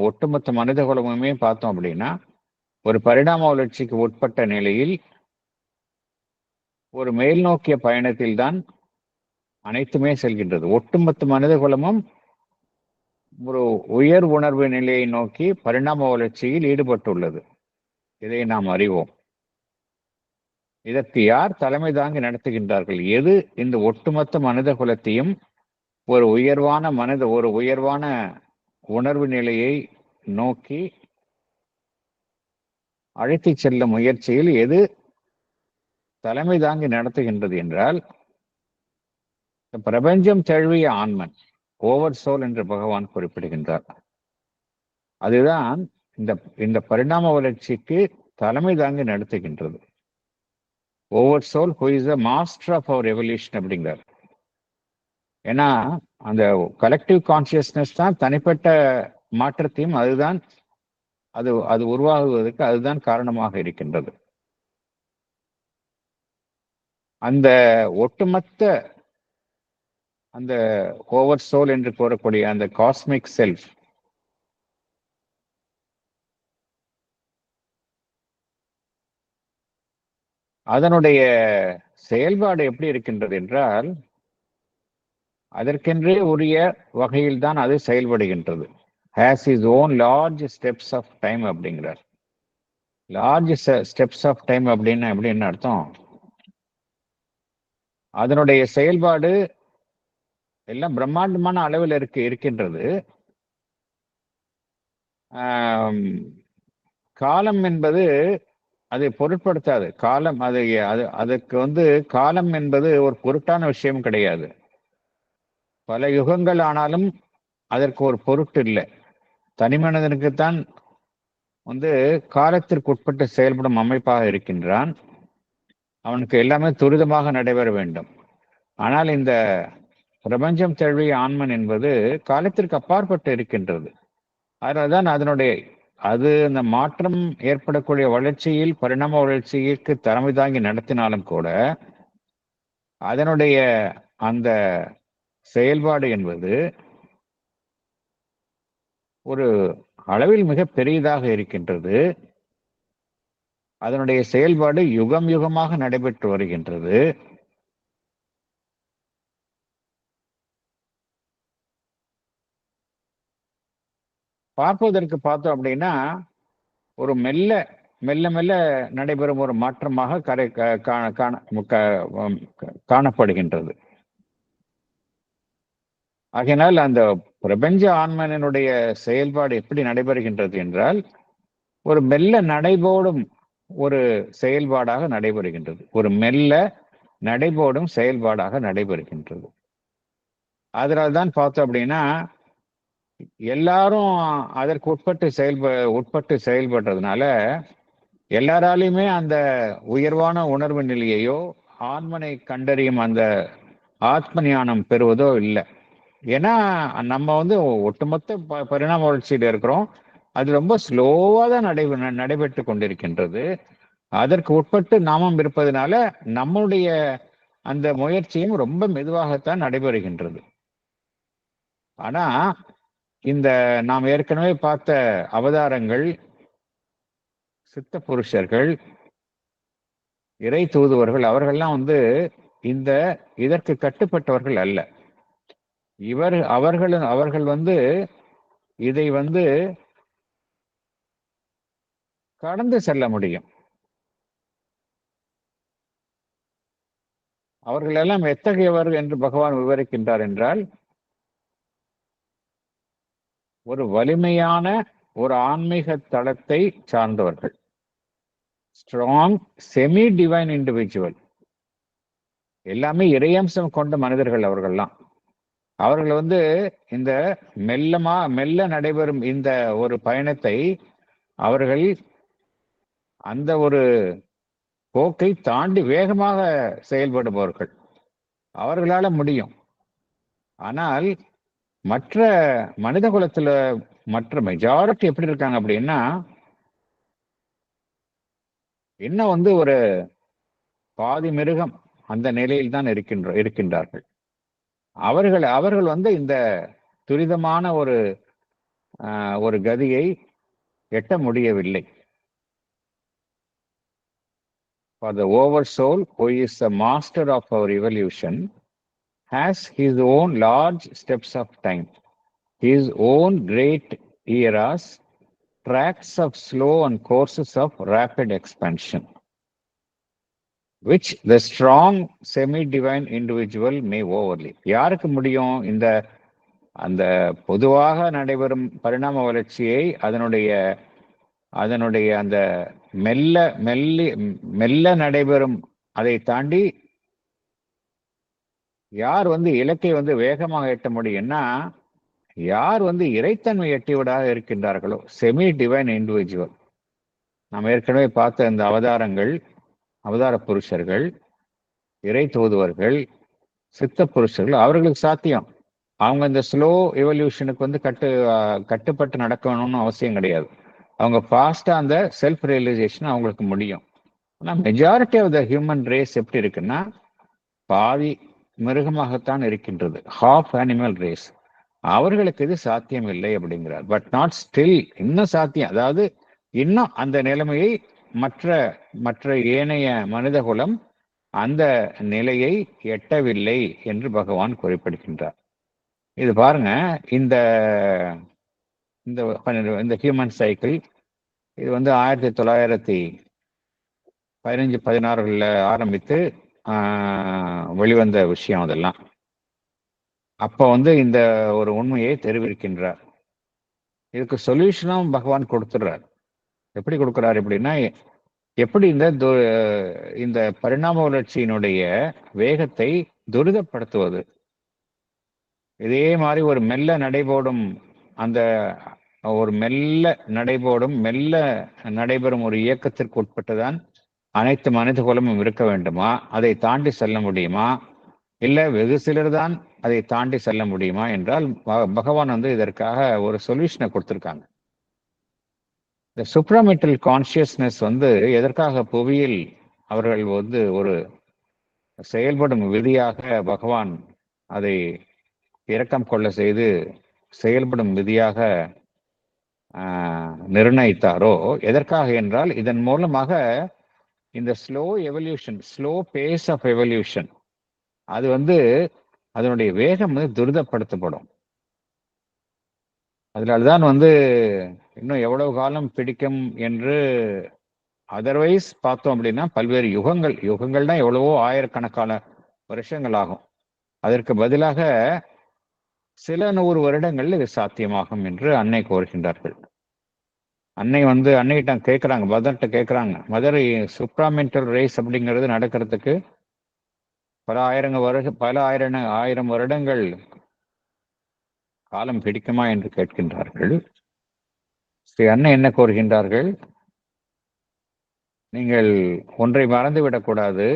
ஒட்டுமொத்த மனித குலமுமே பார்த்தோம் அப்படின்னா, ஒரு பரிணாம வளர்ச்சிக்கு உட்பட்ட நிலையில் ஒரு மேல் நோக்கிய பயணத்தில் தான் அனைத்துமே செல்கின்றது. ஒட்டுமொத்த மனித குலமும் ஒரு உயர் உணர்வு நிலையை நோக்கி பரிணாம வளர்ச்சியில் ஈடுபட்டுள்ளது. இதை நாம் அறிவோம். இதற்கு யார் தலைமை தாங்கி நடத்துகின்றார்கள்? எது இந்த ஒட்டுமொத்த மனித குலத்தையும் ஒரு உயர்வான உணர்வு நிலையை நோக்கி அழைத்து செல்லும் முயற்சியில் எது தலைமை தாங்கி நடத்துகின்றது என்றால், பிரபஞ்சம் தழுவிய ஆன்மன், ஓவர் சோல் என்று பகவான் குறிப்பிடுகின்றார். அதுதான் இந்த பரிணாம வளர்ச்சிக்கு தலைமை தாங்கி நடத்துகின்றது. Over soul who is the master of our evolution அப்படிங்கிறார். ஏன்னா அந்த கலெக்டிவ் கான்சியஸ்னஸ் தான் தனிப்பட்ட மாற்றத்தையும் அது உருவாகுவதற்கு அதுதான் காரணமாக இருக்கின்றது. அந்த ஒட்டுமொத்த அந்த ஓவர் சோல் என்று கூறக்கூடிய அந்த காஸ்மிக் செல்ஃப் அதனுடைய செயல்பாடு எப்படி இருக்கின்றது என்றால், அதற்கென்றே உரிய வகையில் தான் அது செயல்படுகின்றது. has his own large steps of time அப்படிங்கிறார். லார்ஜ் ஸ்டெப்ஸ் ஆஃப் டைம் அப்படின்னு அர்த்தம், அதனுடைய செயல்பாடு எல்லாம் பிரம்மாண்டமான அளவில் இருக்கின்றது. காலம் என்பது அதை பொருட்படுத்தாது. காலம் அதுக்கு காலம் என்பது ஒரு பொருட்டான விஷயம் கிடையாது. பல யுகங்கள் ஆனாலும் அதற்கு ஒரு பொருட்டு இல்லை. தனி மனிதனுக்குத்தான் காலத்திற்கு உட்பட்டு செயல்படும் அமைப்பாக இருக்கின்றான். அவனுக்கு எல்லாமே துரிதமாக நடைபெற வேண்டும். ஆனால் இந்த பிரபஞ்சம் தழுவிய ஆன்மன் என்பது காலத்திற்கு அப்பாற்பட்டு இருக்கின்றது. அதனால்தான் அந்த மாற்றம் ஏற்படக்கூடிய வளர்ச்சியில், பரிணாம வளர்ச்சிக்கு தலைமை தாங்கி நடத்தினாலும் கூட அதனுடைய அந்த செயல்பாடு என்பது ஒரு அளவில் மிக பெரியதாக இருக்கின்றது. அதனுடைய செயல்பாடு யுகம் யுகமாக நடைபெற்று வருகின்றது. பார்ப்பதற்கு பார்த்தோம் அப்படின்னா ஒரு மெல்ல மெல்ல நடைபெறும் ஒரு மாற்றமாக காணப்படுகின்றது. ஆகையினால் அந்த பிரபஞ்ச ஆன்மனுடைய செயல்பாடு எப்படி நடைபெறுகின்றது என்றால், ஒரு மெல்ல நடைபோடும் ஒரு செயல்பாடாக நடைபெறுகின்றது. ஒரு மெல்ல நடைபோடும் செயல்பாடாக நடைபெறுகின்றது. அதனால்தான் பார்த்தோம் அப்படின்னா எல்லாரும் அதற்கு உட்பட்டு செயல்படுறதுனால எல்லாராலையுமே அந்த உயர்வான உணர்வு நிலையையோ ஆன்மனை கண்டறியும் அந்த ஆத்ம ஞானம் பெறுவதோ இல்லை. ஏன்னா நம்ம ஒட்டுமொத்த பரிணாம வளர்ச்சியில் இருக்கிறோம். அது ரொம்ப ஸ்லோவா தான் நடைபெற்று கொண்டிருக்கின்றது. அதற்கு உட்பட்டு நாமும் இருப்பதனால நம்முடைய அந்த முயற்சியும் ரொம்ப மெதுவாகத்தான் நடைபெறுகின்றது. ஆனா இந்த நாம் ஏற்கனவே பார்த்த அவதாரங்கள், சித்த புருஷர்கள், இறை தூதுவர்கள், அவர்கள்லாம் இதற்கு கட்டுப்பட்டவர்கள் அல்ல. அவர்கள் இதை கடந்து செல்ல முடியும். அவர்கள் எல்லாம் எத்தகையவர் என்று பகவான் விவரிக்கின்றார் என்றால், ஒரு வலிமையான ஒரு ஆன்மீக தளத்தை சார்ந்தவர்கள், ஸ்ட்ராங் செமி டிவைன் இண்டிவிஜுவல், எல்லாமே இறையம்சம் கொண்ட மனிதர்கள். அவர்கள் இந்த மெல்ல நடைபெறும் இந்த ஒரு பயணத்தை அவர்கள் அந்த ஒரு போக்கை தாண்டி வேகமாக செயல்படுபவர்கள், அவர்களால முடியும். ஆனால் மற்ற மனித குலத்துல மற்ற மெஜாரிட்டி எப்படி இருக்காங்க அப்படின்னா, இன்னும் வந்து ஒரு பாதி மிருகம் அந்த நிலையில் தான் இருக்கின்றார்கள். அவர்கள் வந்து இந்த துரிதமான ஒரு கதியை எட்ட முடியவில்லை. For the oversoul, who is the master of our evolution, has his own large steps of time, his own great eras, tracts of slow and courses of rapid expansion, which the strong semi-divine individual may overleap. யாருக்கு முடியும் இந்த அந்த பொதுவாக நடைபெறும் பரிணாம வளர்ச்சியை அதனுடைய அந்த மெல்ல நடைபெறும் அதை தாண்டி யார் வந்து இலக்கை வந்து வேகமாக எட்ட முடியும்னா, யார் வந்து இறைத்தன்மை எட்டிவிடாக இருக்கின்றார்களோ, செமி டிவைன் இண்டிவிஜுவல். நாம் ஏற்கனவே பார்த்த இந்த அவதார புருஷர்கள், இறை தூதுவர்கள், சித்த புருஷர்கள், அவர்களுக்கு சாத்தியம். அவங்க இந்த ஸ்லோ எவல்யூஷனுக்கு வந்து கட்டுப்பட்டு நடக்கணும்னு அவசியம் கிடையாது. அவங்க ஃபாஸ்டா அந்த செல்ஃப் ரியலைசேஷன் அவங்களுக்கு முடியும். ஆனால் majority of the human race எப்படி இருக்குன்னா, பாதி மிருகமாகத்தான் இருக்கின்றது, ஹாஃப் அனிமல் ரேஸ். அவர்களுக்கு இது சாத்தியம் இல்லை அப்படிங்கிறார். பட் நாட் ஸ்டில், இன்னும் சாத்தியம். அதாவது இன்னும் அந்த நிலைமையை மற்ற ஏனைய மனித குலம் அந்த நிலையை எட்டவில்லை என்று பகவான் குறிப்பிடுகின்றார். இது பாருங்க, இந்த ஹியூமன் சைக்கிள் இது வந்து 1915-16 ஆரம்பித்து வெளிவந்த விஷயம். அதெல்லாம் அப்ப வந்து இந்த ஒரு உண்மையை தெரிவிக்கின்றார். இதுக்கு சொல்யூஷனும் பகவான் கொடுத்துடுறார். எப்படி கொடுக்கிறார் அப்படின்னா, எப்படி இந்த பரிணாம வளர்ச்சியினுடைய வேகத்தை துரிதப்படுத்துவது. இதே மாதிரி ஒரு மெல்ல நடைபெறும் ஒரு இயக்கத்திற்கு உட்பட்டுதான் அனைத்து மனித குலமும் இருக்க வேண்டுமா? அதை தாண்டி செல்ல முடியுமா? இல்ல வெகு சிலர் தான் அதை தாண்டி செல்ல முடியுமா என்றால், பகவான் வந்து இதற்காக ஒரு சொல்யூஷனை கொடுத்திருக்காங்க. இந்த சுப்ராமெண்டல் கான்சியஸ்னஸ் வந்து எதற்காக புவியில் அவர்கள் வந்து ஒரு செயல்படும் விதியாக பகவான் அதை இரக்கம் கொள்ள செய்து செயல்படும் விதியாக நிர்ணயித்தாரோ, எதற்காக என்றால், இதன் மூலமாக இந்த ஸ்லோ பேஸ் ஆஃப் எவல்யூஷன் அது வந்து அதனுடைய வேகம் வந்து துரிதப்படுத்தப்படும். அதனால்தான் வந்து இன்னும் எவ்வளவு காலம் பிடிக்கும் என்று அதர்வைஸ் பார்த்தோம் அப்படின்னா, பல்வேறு யுகங்கள்னா எவ்வளவோ ஆயிரக்கணக்கான வருஷங்கள் ஆகும். அதற்கு பதிலாக சில 100 வருடங்கள் இது சாத்தியமாகும் என்று அன்னை கோருகின்றார்கள். அன்னைகிட்ட கேட்குறாங்க, மதர்கிட்ட கேட்குறாங்க, மதர் சுப்ராமெண்டல் ரேஸ் அப்படிங்கிறது நடக்கிறதுக்கு பல ஆயிரம் வருடங்கள் காலம் பிடிக்குமா என்று கேட்கின்றார்கள். ஸ்ரீ அன்னை என்ன கோருகின்றார்கள்? நீங்கள் ஒன்றை மறந்துவிடக்கூடாது.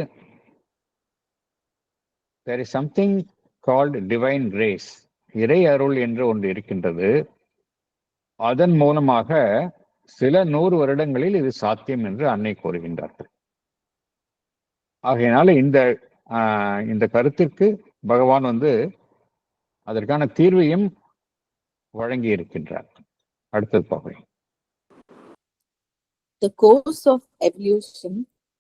There is something called divine grace. இறை அருள் என்று ஒன்று இருக்கின்றது. அதன் மூலமாக சில 100 வருடங்களில் இது சாத்தியம் என்று அன்னை கூறுகின்றார்கள். ஆகையினால இந்த கருத்திற்கு பகவான் வந்து அதற்கான தீர்வையும் வழங்கி இருக்கின்றார். அடுத்தது பார்க்கலாம். The course of evolution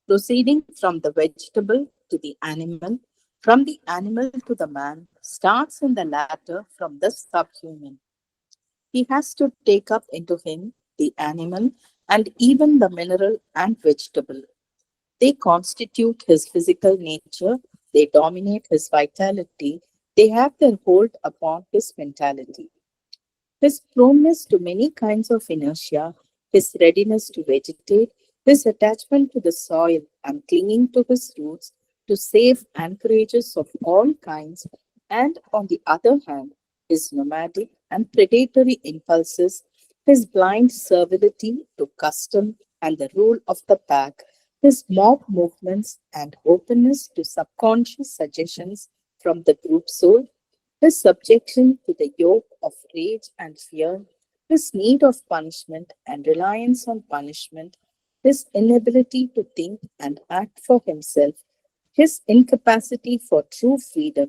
proceeding from the vegetable to the animal, from the animal to the man, starts in the latter from the subhuman. He has to take up into him the animal and even the mineral and vegetable. They constitute his physical nature, they dominate his vitality, they have their hold upon his mentality. His proneness to many kinds of inertia, his readiness to vegetate, his attachment to the soil and clinging to his roots to safe anchorages of all kinds, and on the other hand, his nomadic and predatory impulses, his blind servility to custom and the rule of the pack, his mob movements and openness to subconscious suggestions from the group soul, his subjection to the yoke of rage and fear, his need of punishment and reliance on punishment, his inability to think and act for himself, his incapacity for true freedom,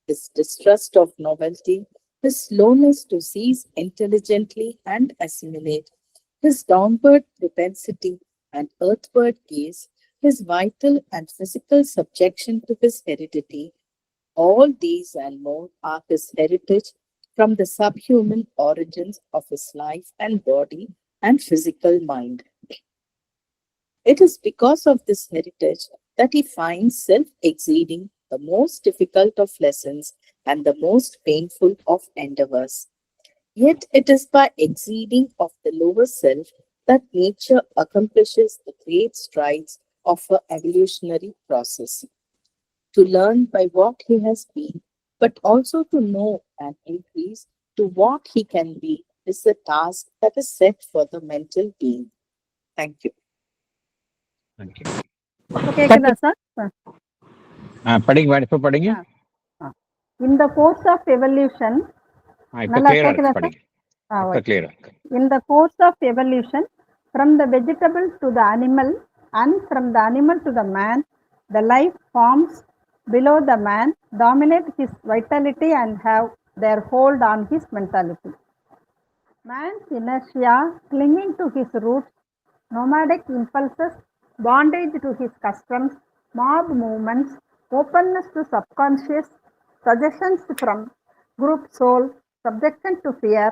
his distrust of novelty, his slowness to seize intelligently and assimilate, his downward propensity and earthward gaze, his vital and physical subjection to his heredity, all these and more are his heritage from the subhuman origins of his life and body and physical mind. It is because of this heritage that he finds self exceeding the most difficult of lessons and the most painful of endeavors. Yet it is by exceeding of the lower self that nature accomplishes the great strides of her evolutionary process. To learn by what he has been, but also to know and increase to what he can be is the task that is set for the mental being. Thank you. Thank you. கேக்குதா sir? படிங்க madam, இப்ப படிங்க. In the course of evolution, இப்ப நல்லா clear-ஆ கேக்குதா இருக்கு, sir? படிங்க. இப்ப clear-ஆ இருக்கு. In the course of evolution, from the vegetable to the animal and from the animal to the man, the life forms below the man dominate his vitality and have their hold on his mentality. Man's inertia, clinging to his roots, nomadic impulses, bondage to his customs, mob movements, openness to subconscious, suggestions from group soul, subjection to fear,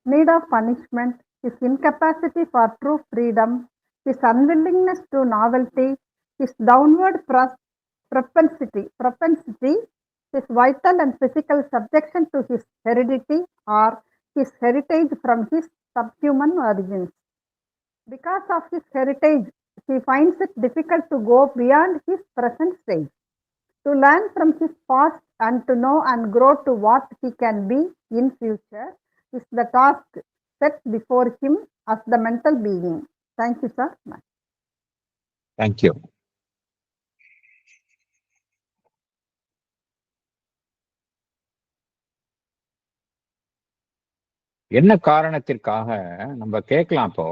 need of punishment, his incapacity for true freedom, his unwillingness to novelty, his downward propensity, his vital and physical subjection to his heredity or his heritage from his subhuman origins. Because of his heritage, he finds it difficult to go beyond his present stage. To learn from his past and to know and grow to what he can be in future is the task set before him as the mental being. Thank you, sir. Thank you. என்ன காரணத்திற்காக நம்ம கேட்கலாம் இப்போ,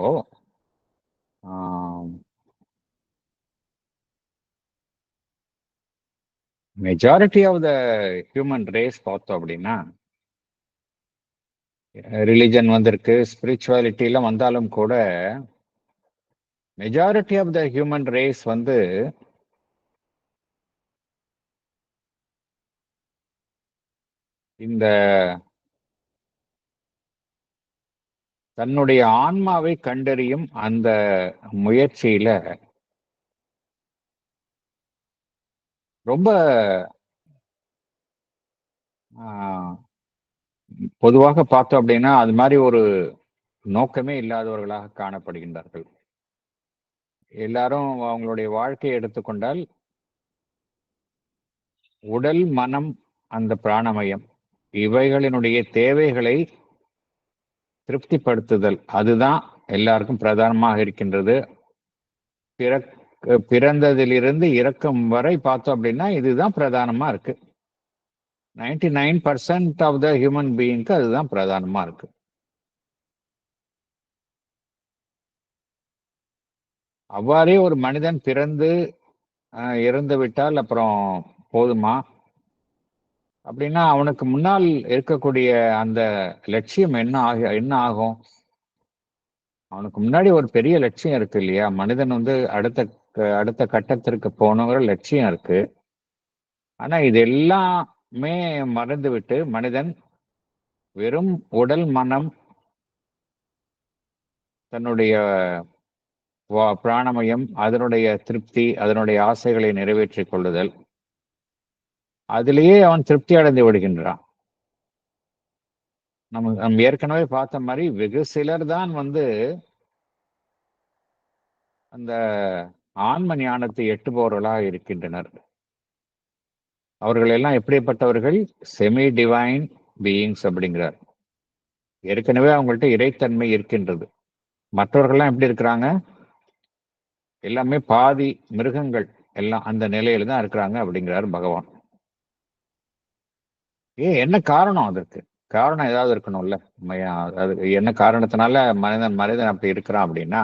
majority of the human race பார்த்தோம் அப்படின்னா, religion வந்திருக்கு, ஸ்பிரிச்சுவாலிட்டிலாம் வந்தாலும் கூட majority of the human race வந்து இந்த தன்னுடைய ஆன்மாவை கண்டறியும் அந்த முயற்சியில ரொம்ப பொதுவாக பார்த்தோம் அப்படின்னா அது மாதிரி ஒரு நோக்கமே இல்லாதவர்களாக காணப்படுகின்றார்கள். எல்லாரும் அவங்களுடைய வாழ்க்கையை எடுத்துக்கொண்டால் உடல், மனம், அந்த பிராணமயம் இவைகளினுடைய தேவைகளை திருப்திப்படுத்துதல் அதுதான் எல்லாருக்கும் பிரதானமாக இருக்கின்றது. பிறந்ததிலிருந்து இறக்கும் வரை பார்த்தோம் அப்படின்னா இதுதான் பிரதானமா இருக்கு. 99% ஆஃப் த ஹியூமன் பீயிங்க்கு அதுதான் பிரதானமா இருக்கு. அவ்வாறே ஒரு மனிதன் பிறந்து இறந்து விட்டால் அப்புறம் போதுமா அப்படின்னா அவனுக்கு முன்னால் இருக்கக்கூடிய அந்த லட்சியம் என்ன ஆகும்? அவனுக்கு முன்னாடி ஒரு பெரிய லட்சியம் இருக்கு இல்லையா? மனிதன் வந்து அடுத்த கட்டத்திற்கு போகணுங்கிற லட்சியம் இருக்கு. ஆனா இது எல்லாமே மறந்து விட்டு மனிதன் வெறும் உடல், மனம், தன்னுடைய பிராணமயம், அதனுடைய திருப்தி, அதனுடைய ஆசைகளை நிறைவேற்றிக் கொள்ளுதல், அதிலேயே அவன் திருப்தி அடைந்து விடுகின்றான். நம்ம ஏற்கனவே பார்த்த மாதிரி வெகு சிலர் தான் வந்து அந்த ஆன்ம ஞானத்தை எட்டுபவர்களாக இருக்கின்றனர். அவர்கள் எல்லாம் எப்படிப்பட்டவர்கள்? செமி டிவைன் பீயிங்ஸ் அப்படிங்கிறார். ஏற்கனவே அவங்கள்ட்ட இறைத்தன்மை இருக்கின்றது. மற்றவர்கள்லாம் எப்படி இருக்கிறாங்க? எல்லாமே பாதி மிருகங்கள் எல்லாம் அந்த நிலையில தான் இருக்கிறாங்க அப்படிங்கிறாரு பகவான். என்ன காரணம் அதற்கு? காரணம் ஏதாவது இருக்கணும்ல. அது என்ன காரணத்தினால மனிதன் அப்படி இருக்கிறான் அப்படின்னா,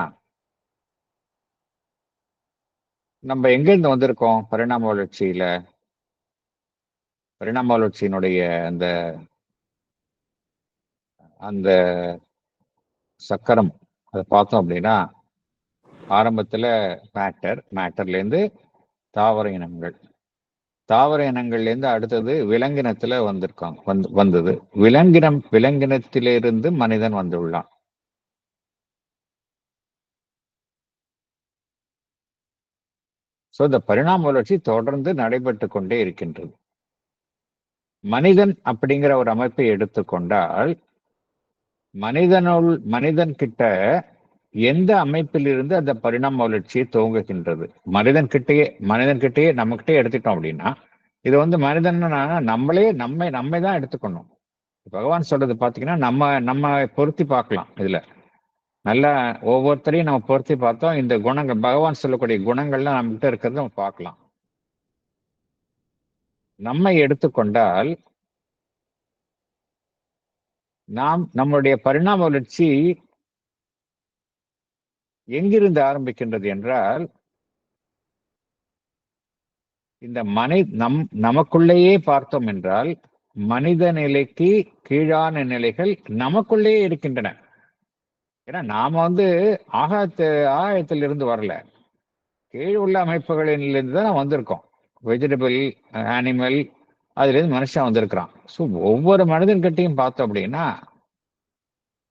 நம்ம எங்கிருந்து வந்திருக்கோம்? பரிணாம வளர்ச்சியில, பரிணாம வளர்ச்சியினுடைய அந்த அந்த சக்கரம் அதை பார்த்தோம் அப்படின்னா, ஆரம்பத்துல மேட்டர்ல இருந்து தாவர இனங்கள், தாவர இனங்கள்ல இருந்து அடுத்தது விலங்கினத்துல வந்தது. விலங்கினத்திலிருந்து மனிதன் வந்துள்ளான். சோ இந்த பரிணாம வளர்ச்சி தொடர்ந்து நடைபெற்று கொண்டே இருக்கின்றது. மனிதன் அப்படிங்கிற ஒரு அமைப்பை எடுத்துக்கொண்டால், மனிதன் கிட்ட எந்த அமைப்பிலிருந்து அந்த பரிணாம வளர்ச்சியை துவங்குகின்றது? மனிதன் கிட்டேயே நம்ம கிட்டே எடுத்துட்டோம் அப்படின்னா, இது மனிதன் நம்மை தான் எடுத்துக்கணும். பகவான் சொல்றது பாத்தீங்கன்னா, நம்ம பொருத்தி பார்க்கலாம். இதுல நல்லா ஒவ்வொருத்தரையும் நம்ம பொருத்தி பார்த்தோம், இந்த குணங்கள், பகவான் சொல்லக்கூடிய குணங்கள்லாம் நம்ம கிட்ட இருக்கிறத நம்ம பார்க்கலாம். நம்மை எடுத்துக்கொண்டால், நம்முடைய பரிணாம வளர்ச்சி எங்கிருந்து ஆரம்பிக்கின்றது என்றால், இந்த நமக்குள்ளேயே பார்த்தோம் என்றால், மனித நிலைக்கு கீழான நிலைகள் நமக்குள்ளேயே இருக்கின்றன. ஏன்னா நாம ஆகாயத்திலிருந்து வரல, கீழ் உள்ள அமைப்புகளிலிருந்து தான் வந்திருக்கோம். வெஜிடபிள், அனிமல், அதுல இருந்து மனுஷன் வந்திருக்கிறான். ஸோ ஒவ்வொரு மனிதன்கிட்டையும் பார்த்தோம் அப்படின்னா,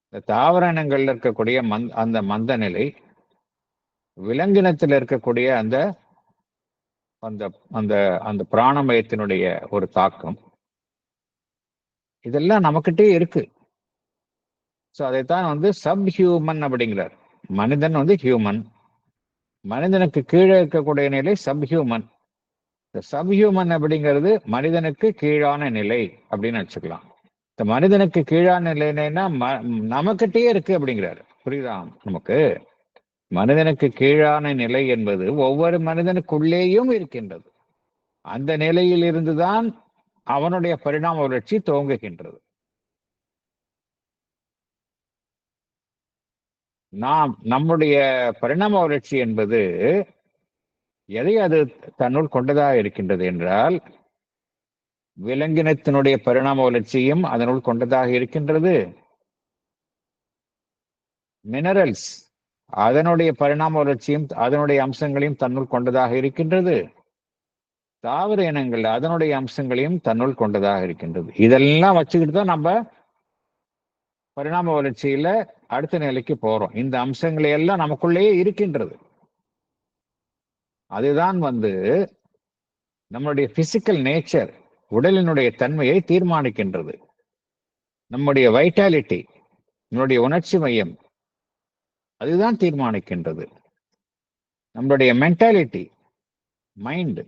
இந்த தாவர இனங்கள்ல இருக்கக்கூடிய அந்த மந்த நிலை, விலங்கினத்தில் இருக்கக்கூடிய அந்த அந்த அந்த அந்த பிராணமயத்தினுடைய ஒரு தாக்கம், இதெல்லாம் நமக்கிட்டே இருக்கு. ஸோ அதைத்தான் சப் ஹியூமன் அப்படிங்கிறார். மனிதன் ஹியூமன், மனிதனுக்கு கீழே இருக்கக்கூடிய நிலை சப் ஹியூமன். இந்த சப் ஹியூமன் அப்படிங்கிறது மனிதனுக்கு கீழான நிலை அப்படின்னு வச்சுக்கலாம். இந்த மனிதனுக்கு கீழான நிலைன்னா நமக்கிட்டே இருக்கு அப்படிங்கிறாரு. புரியுதா நமக்கு? மனிதனுக்கு கீழான நிலை என்பது ஒவ்வொரு மனிதனுக்குள்ளேயும் இருக்கின்றது. அந்த நிலையில் இருந்துதான் அவனுடைய பரிணாம வளர்ச்சி துவங்குகின்றது. நம்முடைய பரிணாம வளர்ச்சி என்பது எதை அது தன்னுள் கொண்டதாக இருக்கின்றது என்றால், விலங்கினத்தினுடைய பரிணாம வளர்ச்சியும் அதனுள் கொண்டதாக இருக்கின்றது. மினரல்ஸ் அதனுடைய பரிணாம வளர்ச்சியும் அதனுடைய அம்சங்களையும் தன்னுள் கொண்டதாக இருக்கின்றது. தாவர இனங்கள் அதனுடைய அம்சங்களையும் தன்னுள் கொண்டதாக இருக்கின்றது. இதெல்லாம் வச்சுக்கிட்டு தான் நம்ம பரிணாம வளர்ச்சியில அடுத்த நிலைக்கு போறோம். இந்த அம்சங்களை எல்லாம் நமக்குள்ளேயே இருக்கின்றது. அதுதான் நம்மளுடைய பிசிக்கல் நேச்சர், உடலினுடைய தன்மையை தீர்மானிக்கின்றது. நம்முடைய வைட்டாலிட்டி, நம்மளுடைய உணர்ச்சி மையம், அதுதான் தீர்மானிக்கின்றது. நம்மளுடைய மென்டாலிட்டி, மைண்ட்,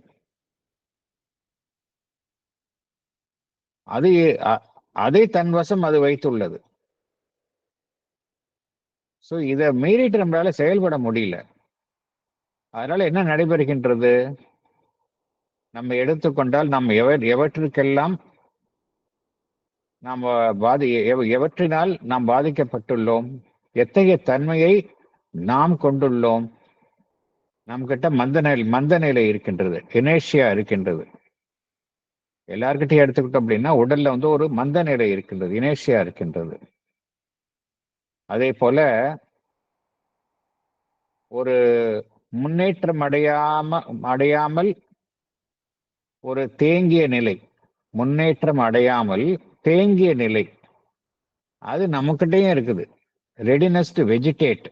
அதை தன் வசம் அது வைத்துள்ளது. ஸோ இதை மீறிட்டு நம்மளால செயல்பட முடியல. அதனால என்ன நடைபெறுகின்றது? நம்ம எடுத்துக்கொண்டால் நாம் எவற்றுக்கெல்லாம் நாம் எவற்றினால் நாம் பாதிக்கப்பட்டுள்ளோம், எத்தகைய தன்மையை நாம் கொண்டுள்ளோம். நம்ம கிட்ட மந்த நிலை இருக்கின்றது, இனேஷியா இருக்கின்றது. எல்லார்கிட்டையும் எடுத்துக்கிட்டோம் அப்படின்னா உடல்ல ஒரு மந்த நிலை இருக்கின்றது, இனேஷியா இருக்கின்றது. அதே போல ஒரு முன்னேற்றம் அடையாமல் ஒரு தேங்கிய நிலை, முன்னேற்றம் அடையாமல் தேங்கிய நிலை, அது நமக்கிட்டையும் இருக்குது. Readiness to vegetate.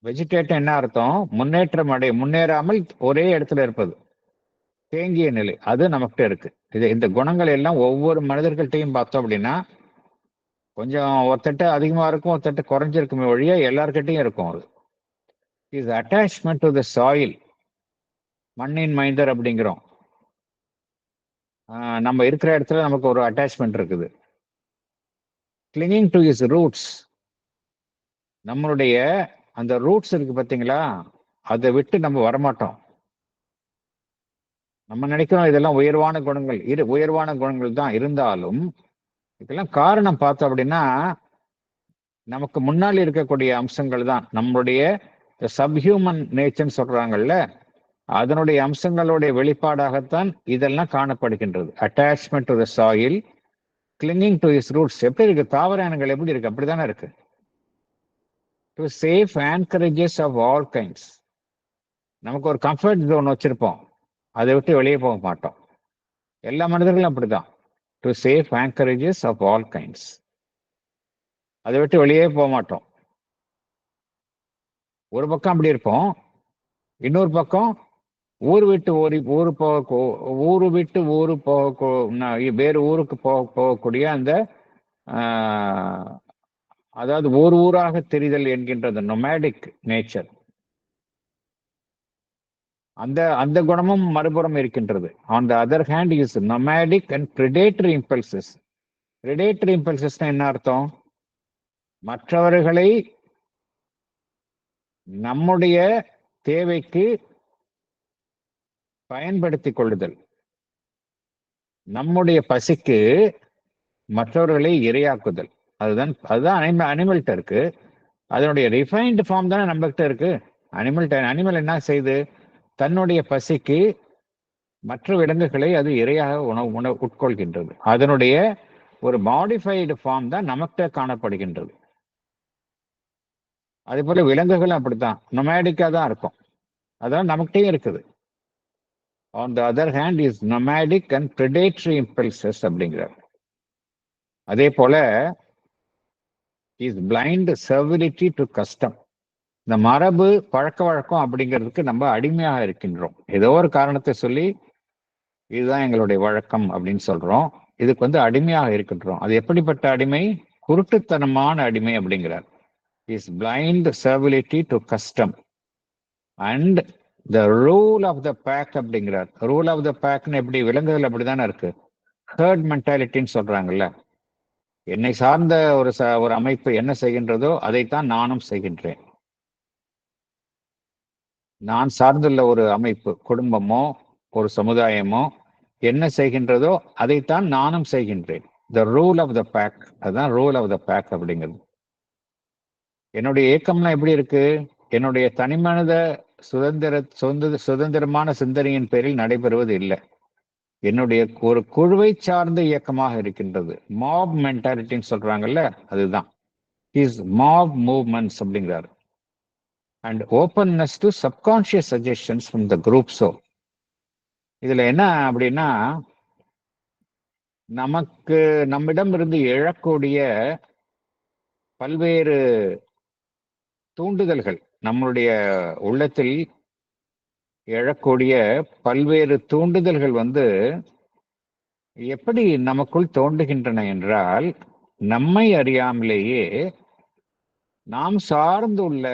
வெஜிடேட் என்ன அர்த்தம்? முன்னேறாமல் ஒரே இடத்துல இருப்பது, தேங்கிய நிலை, அது நமக்கிட்ட இருக்கு. இந்த குணங்கள் எல்லாம் ஒவ்வொரு மனிதர்கள்ட்டையும் பார்த்தோம் அப்படின்னா, கொஞ்சம் ஒருத்தட்ட அதிகமா இருக்கும், ஒருத்தட்ட குறைஞ்சிருக்குமே ஒழிய எல்லார்கிட்டையும் இருக்கும். அது is attachment to the soil. மண்ணின் மைந்தர் அப்படிங்கிறோம். நம்ம இருக்கிற இடத்துல நமக்கு ஒரு அட்டாச்மெண்ட் இருக்குது. Clinging to his roots. நம்மளுடைய அந்த ரூட்ஸ் இருக்கு பார்த்தீங்களா, அதை விட்டு நம்ம வரமாட்டோம். நம்ம நினைக்கிறோம் இதெல்லாம் உயர்வான குணங்கள், உயர்வான குணங்கள் தான். இருந்தாலும் இதெல்லாம் காரணம் பார்த்தோம் அப்படின்னா நமக்கு முன்னால் இருக்கக்கூடிய அம்சங்கள் தான். நம்மளுடைய சப்ஹியூமன் நேச்சர்னு சொல்றாங்கல்ல, அதனுடைய அம்சங்களுடைய வெளிப்பாடாகத்தான் இதெல்லாம் காணப்படுகின்றது. Attachment to the soil, clinging to its roots. எப்படி இருக்கு தாவர இனங்கள், எப்படி இருக்கு? அப்படித்தானே இருக்கு. To safe anchorages of all kinds. நமக்கு ஒரு கம்ஃபர்ட் ஜோன் வச்சிருப்போம், அதை விட்டு வெளியே போக மாட்டோம். எல்லா மனிதர்களும் அப்படிதான். To safe anchorages of all kinds, அதை விட்டு வெளியே போக மாட்டோம். ஒரு பக்கம் அப்படி இருப்போம், இன்னொரு பக்கம் ஊர் விட்டு வேறு ஊருக்கு போகக்கூடிய அந்த அதாவது ஊராக தெரிதல் என்கின்ற அந்த நொமேடிக் நேச்சர், அந்த குணமும் மறுபுறம் இருக்கின்றது. On the other hand his nomadic and predatory impulses. Predatory இம்பல்சஸ்னா என்ன அர்த்தம்? மற்றவர்களை நம்முடைய தேவைக்கு பயன்படுத்திக் கொள்ளுதல், நம்முடைய பசிக்கு மற்றவர்களை இரையாக்குதல். அதுதான் அனிமல்கிட்ட இருக்கு. அதனுடைய ரிஃபைன்டு ஃபார்ம் தானே நம்ம கிட்ட இருக்கு. அனிமல் என்ன செய்யுது? தன்னுடைய பசிக்கு மற்ற விலங்குகளை அது இரையாக உட்கொள்கின்றது. அதனுடைய ஒரு மாடிஃபைடு ஃபார்ம் தான் நமக்கிட்ட காணப்படுகின்றது. அதே போல விலங்குகளும் அப்படித்தான், நொமேடிக்கா தான் இருக்கும். அதான் நமக்கிட்டே இருக்குது. On the other hand his nomadic and predatory impulses அப்படிங்கிறார். அதே போல his blind servility to custom. இந்த மரபு பழக்க வழக்கம் அப்படிங்கிறதுக்கு நம்ம அடிமையாக இருக்கின்றோம். ஏதோ ஒரு காரணத்தை சொல்லி இதுதான் எங்களுடைய வழக்கம் அப்படின்னு சொல்றோம். இதுக்கு அடிமையாக இருக்கின்றோம். அது எப்படிப்பட்ட அடிமை? குருட்டுத்தனமான அடிமை அப்படிங்கிறார். His blind servility to custom and the rule of the pack அப்படிங்கிறார். ரூல் ஆஃப் த பேக்னு எப்படி? விலங்குகள் அப்படிதானே இருக்கு. ஹர்ட் மென்டாலிட்டின்னு சொல்றாங்கல்ல. என்னை சார்ந்த ஒரு அமைப்பு என்ன செய்கின்றதோ அதைத்தான் நானும் செய்கின்றேன். நான் சார்ந்துள்ள ஒரு அமைப்பு, குடும்பமோ ஒரு சமுதாயமோ என்ன செய்கின்றதோ அதைத்தான் நானும் செய்கின்றேன். The rule of the pack, அதுதான் ரூல் ஆஃப் த பேக் அப்படிங்கிறது. என்னுடைய இயக்கம்லாம் எப்படி இருக்கு? என்னுடைய தனிமனித சுதந்திரமான சிந்தனையின் பேரில் நடைபெறுவது இல்லை. என்னுடைய ஒரு குழுவை சார்ந்த இயக்கமாக இருக்கின்றது. மாப் மென்டாலிட்டின்னு சொல்றாங்கல்ல, அதுதான் இஸ் மாப் மூவ்மெண்ட்ஸ் அப்படிங்கிறாரு. And openness to subconscious suggestions from the group. So இதுல என்ன அப்படின்னா, நம்மிடம் இருந்து எழக்கூடிய பல்வேறு தூண்டுதல்கள், நம்மளுடைய உள்ளத்தில் எழக்கூடிய பல்வேறு தூண்டுதல்கள் எப்படி நமக்குள் தோன்றுகின்றன என்றால், நம்மை அறியாமலேயே நாம் சார்ந்துள்ள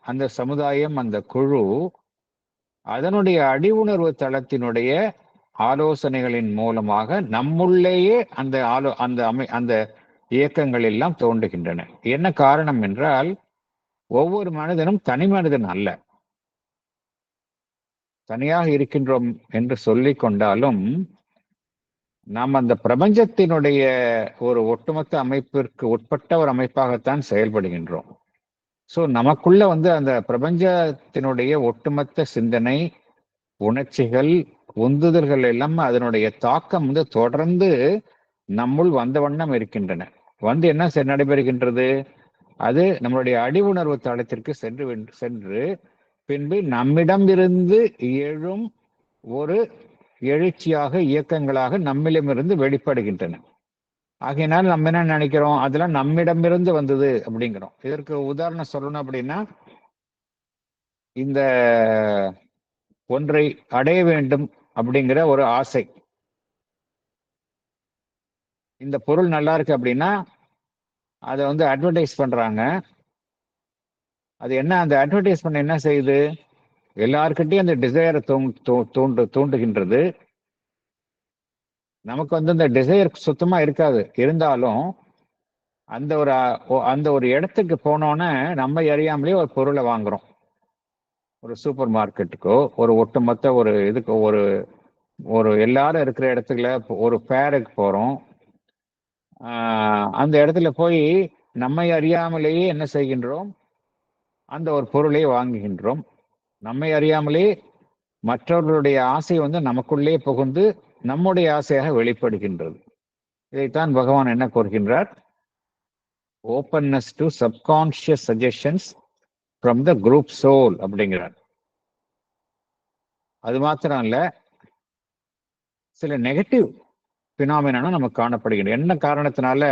அந்த சமுதாயம், அந்த குழு, அதனுடைய அடி உணர்வு தளத்தினுடைய ஆலோசனைகளின் மூலமாக நம்முள்ளேயே அந்த இயக்கங்கள் எல்லாம் தோன்றுகின்றன. என்ன காரணம் என்றால், ஒவ்வொரு மனிதனும் தனி மனிதன் அல்ல. தனியாக இருக்கின்றோம் என்று சொல்லிக் கொண்டாலும் நாம் அந்த பிரபஞ்சத்தினுடைய ஒரு ஒட்டுமொத்த அமைப்பிற்கு உட்பட்ட ஒரு அமைப்பாகத்தான் செயல்படுகின்றோம். ஸோ நமக்குள்ள அந்த பிரபஞ்சத்தினுடைய ஒட்டுமொத்த சிந்தனை, உணர்ச்சிகள், உந்துதல்கள் எல்லாம் அதனுடைய தாக்கம் தொடர்ந்து நம்முள் வந்த வண்ணம் இருக்கின்றன. என்ன நடைபெறுகின்றது? அது நம்மளுடைய அடி உணர்வு தளத்திற்கு சென்று பின்பு நம்மிடம் இருந்து எழும் ஒரு எழுச்சியாக, இயக்கங்களாக நம்மிடமிருந்து வெளிப்படுகின்றன. ஆகையினால் நம்ம என்ன நினைக்கிறோம்? அதெல்லாம் நம்மிடமிருந்து வந்தது அப்படிங்கிறோம். இதற்கு உதாரணம் சொல்லணும் அப்படின்னா, இந்த ஒன்றை அடைய வேண்டும் அப்படிங்கிற ஒரு ஆசை, இந்த பொருள் நல்லா இருக்கு அப்படின்னா அதை அட்வர்டைஸ் பண்றாங்க. அது என்ன, அந்த அட்வர்டைஸ்மெண்ட் என்ன செய்யுது? எல்லார்கிட்டையும் அந்த டிசைரை தூண்டுகின்றது. நமக்கு அந்த டிசைர் சுத்தமா இருக்காது. இருந்தாலும் அந்த ஒரு இடத்துக்கு போனோன்னே நம்ம அறியாமலே ஒரு பொருளை வாங்குறோம். ஒரு சூப்பர் மார்க்கெட்டுக்கோ, ஒரு ஒட்டுமொத்த ஒரு இதுக்கு ஒரு ஒரு எல்லாரும் இருக்கிற இடத்துல ஒரு ஃபேருக்கு போறோம். அந்த இடத்துல போய் நம்மை அறியாமலேயே என்ன செய்கின்றோம்? அந்த ஒரு பொருளை வாங்குகின்றோம். நம்மை அறியாமலே மற்றவர்களுடைய ஆசை வந்து நமக்குள்ளே புகுந்து நம்முடைய ஆசையாக வெளிப்படுகின்றது. இதைத்தான் பகவான் என்ன கூறுகின்றார்? Openness to subconscious suggestions from the group soul அப்படிங்கிறார். அது மாத்திரம் இல்ல, சில நெகட்டிவ் பினாமினானும் நமக்கு காணப்படுகின்றன. என்ன காரணத்தினால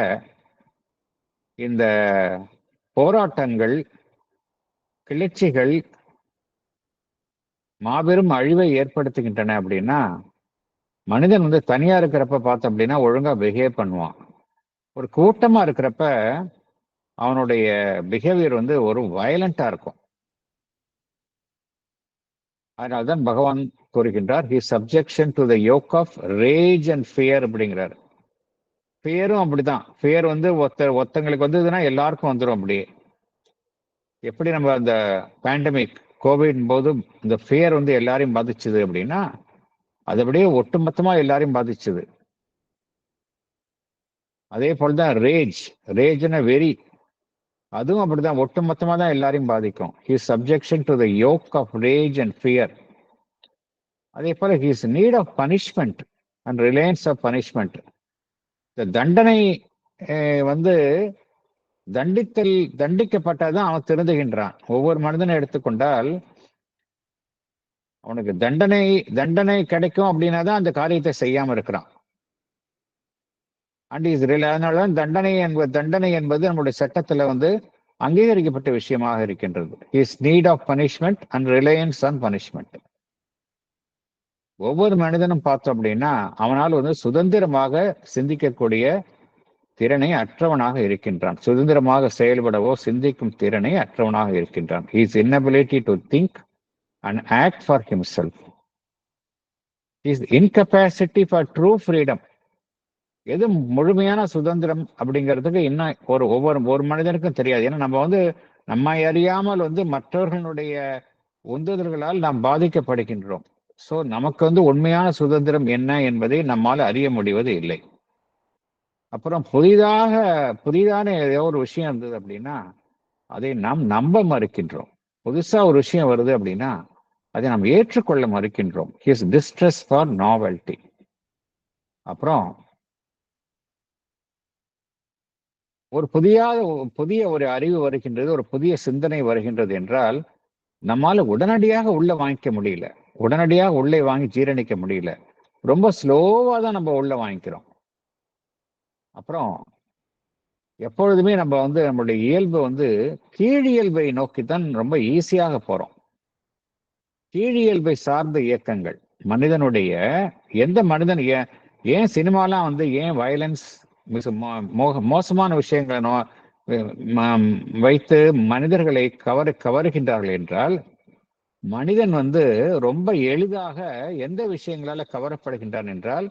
இந்த போராட்டங்கள், கிளர்ச்சிகள் மாபெரும் அழிவை ஏற்படுத்துகின்றன அப்படின்னா, மனிதன் வந்து தனியா இருக்கிறப்ப பார்த்தோம் அப்படின்னா ஒழுங்கா பிஹேவ் பண்ணுவான். ஒரு கூட்டமா இருக்கிறப்ப அவனுடைய பிஹேவியர் வந்து ஒரு வயலண்டா இருக்கும். அதனால்தான் பகவான் கூறுகின்றார், he subjection to the yoke of rage and fear அப்படிங்கிறார். ஃபியரும் அப்படிதான். ஃபியர் வந்து ஒருத்தங்களுக்கு வந்ததுன்னா எல்லாருக்கும் வந்துடும். அப்படியே எப்படி நம்ம அந்த பேண்டமிக் கோவிட் போது இந்த ஃபியர் வந்து எல்லாரையும் பாதிச்சுது அப்படின்னா, அது அப்படியே ஒட்டுமொத்தமா எல்லாரையும் பாதிச்சுது. அதே போல்தான் ரேஜ்னா வெறி, அதுவும் அப்படிதான் ஒட்டுமொத்தமா தான் எல்லாரையும் பாதிக்கும். His subjection to the yoke of rage and fear. அதே போல his need of punishment and reliance of punishment. இந்த தண்டனை வந்து தண்டிக்கப்பட்டதான் அவன் திருந்துகின்றான். ஒவ்வொரு மனிதனை எடுத்துக்கொண்டால் அவனுக்கு தண்டனை கிடைக்கும் அப்படின்னா தான் அந்த காரியத்தை செய்யாம இருக்கிறான். அண்ட் இஸ் அதனாலதான் தண்டனை என்பது நம்முடைய சட்டத்துல வந்து அங்கீகரிக்கப்பட்ட விஷயமாக இருக்கின்றது. His need of punishment and reliance on punishment. ஒவ்வொரு மனிதனும் பார்த்தோம் அப்படின்னா அவனால் வந்து சுதந்திரமாக சிந்திக்கக்கூடிய திறனை அற்றவனாக இருக்கின்றான். சுதந்திரமாக செயல்படவோ சிந்திக்கும் திறனை அற்றவனாக இருக்கின்றான். His inability to think and act for himself. His incapacity for true freedom. எது முழுமையான சுதந்திரம் அப்படிங்கிறதுக்கு இன்னும் ஒவ்வொரு மனிதனுக்கும் தெரியாது. ஏன்னா நம்ம வந்து நம்மை அறியாமல் வந்து மற்றவர்களுடைய உந்துதல்களால் நாம் பாதிக்கப்படுகின்றோம். ஸோ நமக்கு வந்து உண்மையான சுதந்திரம் என்ன என்பதை நம்மால் அறிய முடிவது இல்லை. அப்புறம் புதிதான ஏதோ ஒரு விஷயம் இருந்தது அப்படின்னா அதை நாம் நம்ப மறுக்கின்றோம். புதுசா ஒரு விஷயம் வருது அப்படின்னா அதை நாம் ஏற்றுக்கொள்ள மறுக்கின்றோம். His distress for novelty. அப்புறம் ஒரு புதிய ஒரு அறிவு வருகின்றது, ஒரு புதிய சிந்தனை வருகின்றது என்றால் நம்மால உடனடியாக உள்ள வாங்கிக்க முடியல, உடனடியாக உள்ளே வாங்கி ஜீரணிக்க முடியல. ரொம்ப ஸ்லோவா தான் நம்ம உள்ள வாங்கிக்கிறோம். அப்புறம் எப்பொழுதுமே நம்ம வந்து நம்மளுடைய இயல்பு வந்து கீழியல்பை நோக்கித்தான் ரொம்ப ஈஸியாக போறோம். கீழியல்பை சார்ந்த இயக்கங்கள் மனிதனுடைய எந்த மனிதன் ஏன் சினிமாலாம் வந்து ஏன் வயலன்ஸ் மோசமான விஷயங்களை வைத்து மனிதர்களை கவருகின்றார்கள் என்றால், மனிதன் வந்து ரொம்ப எளிதாக எந்த விஷயங்களால கவரப்படுகின்றான் என்றால்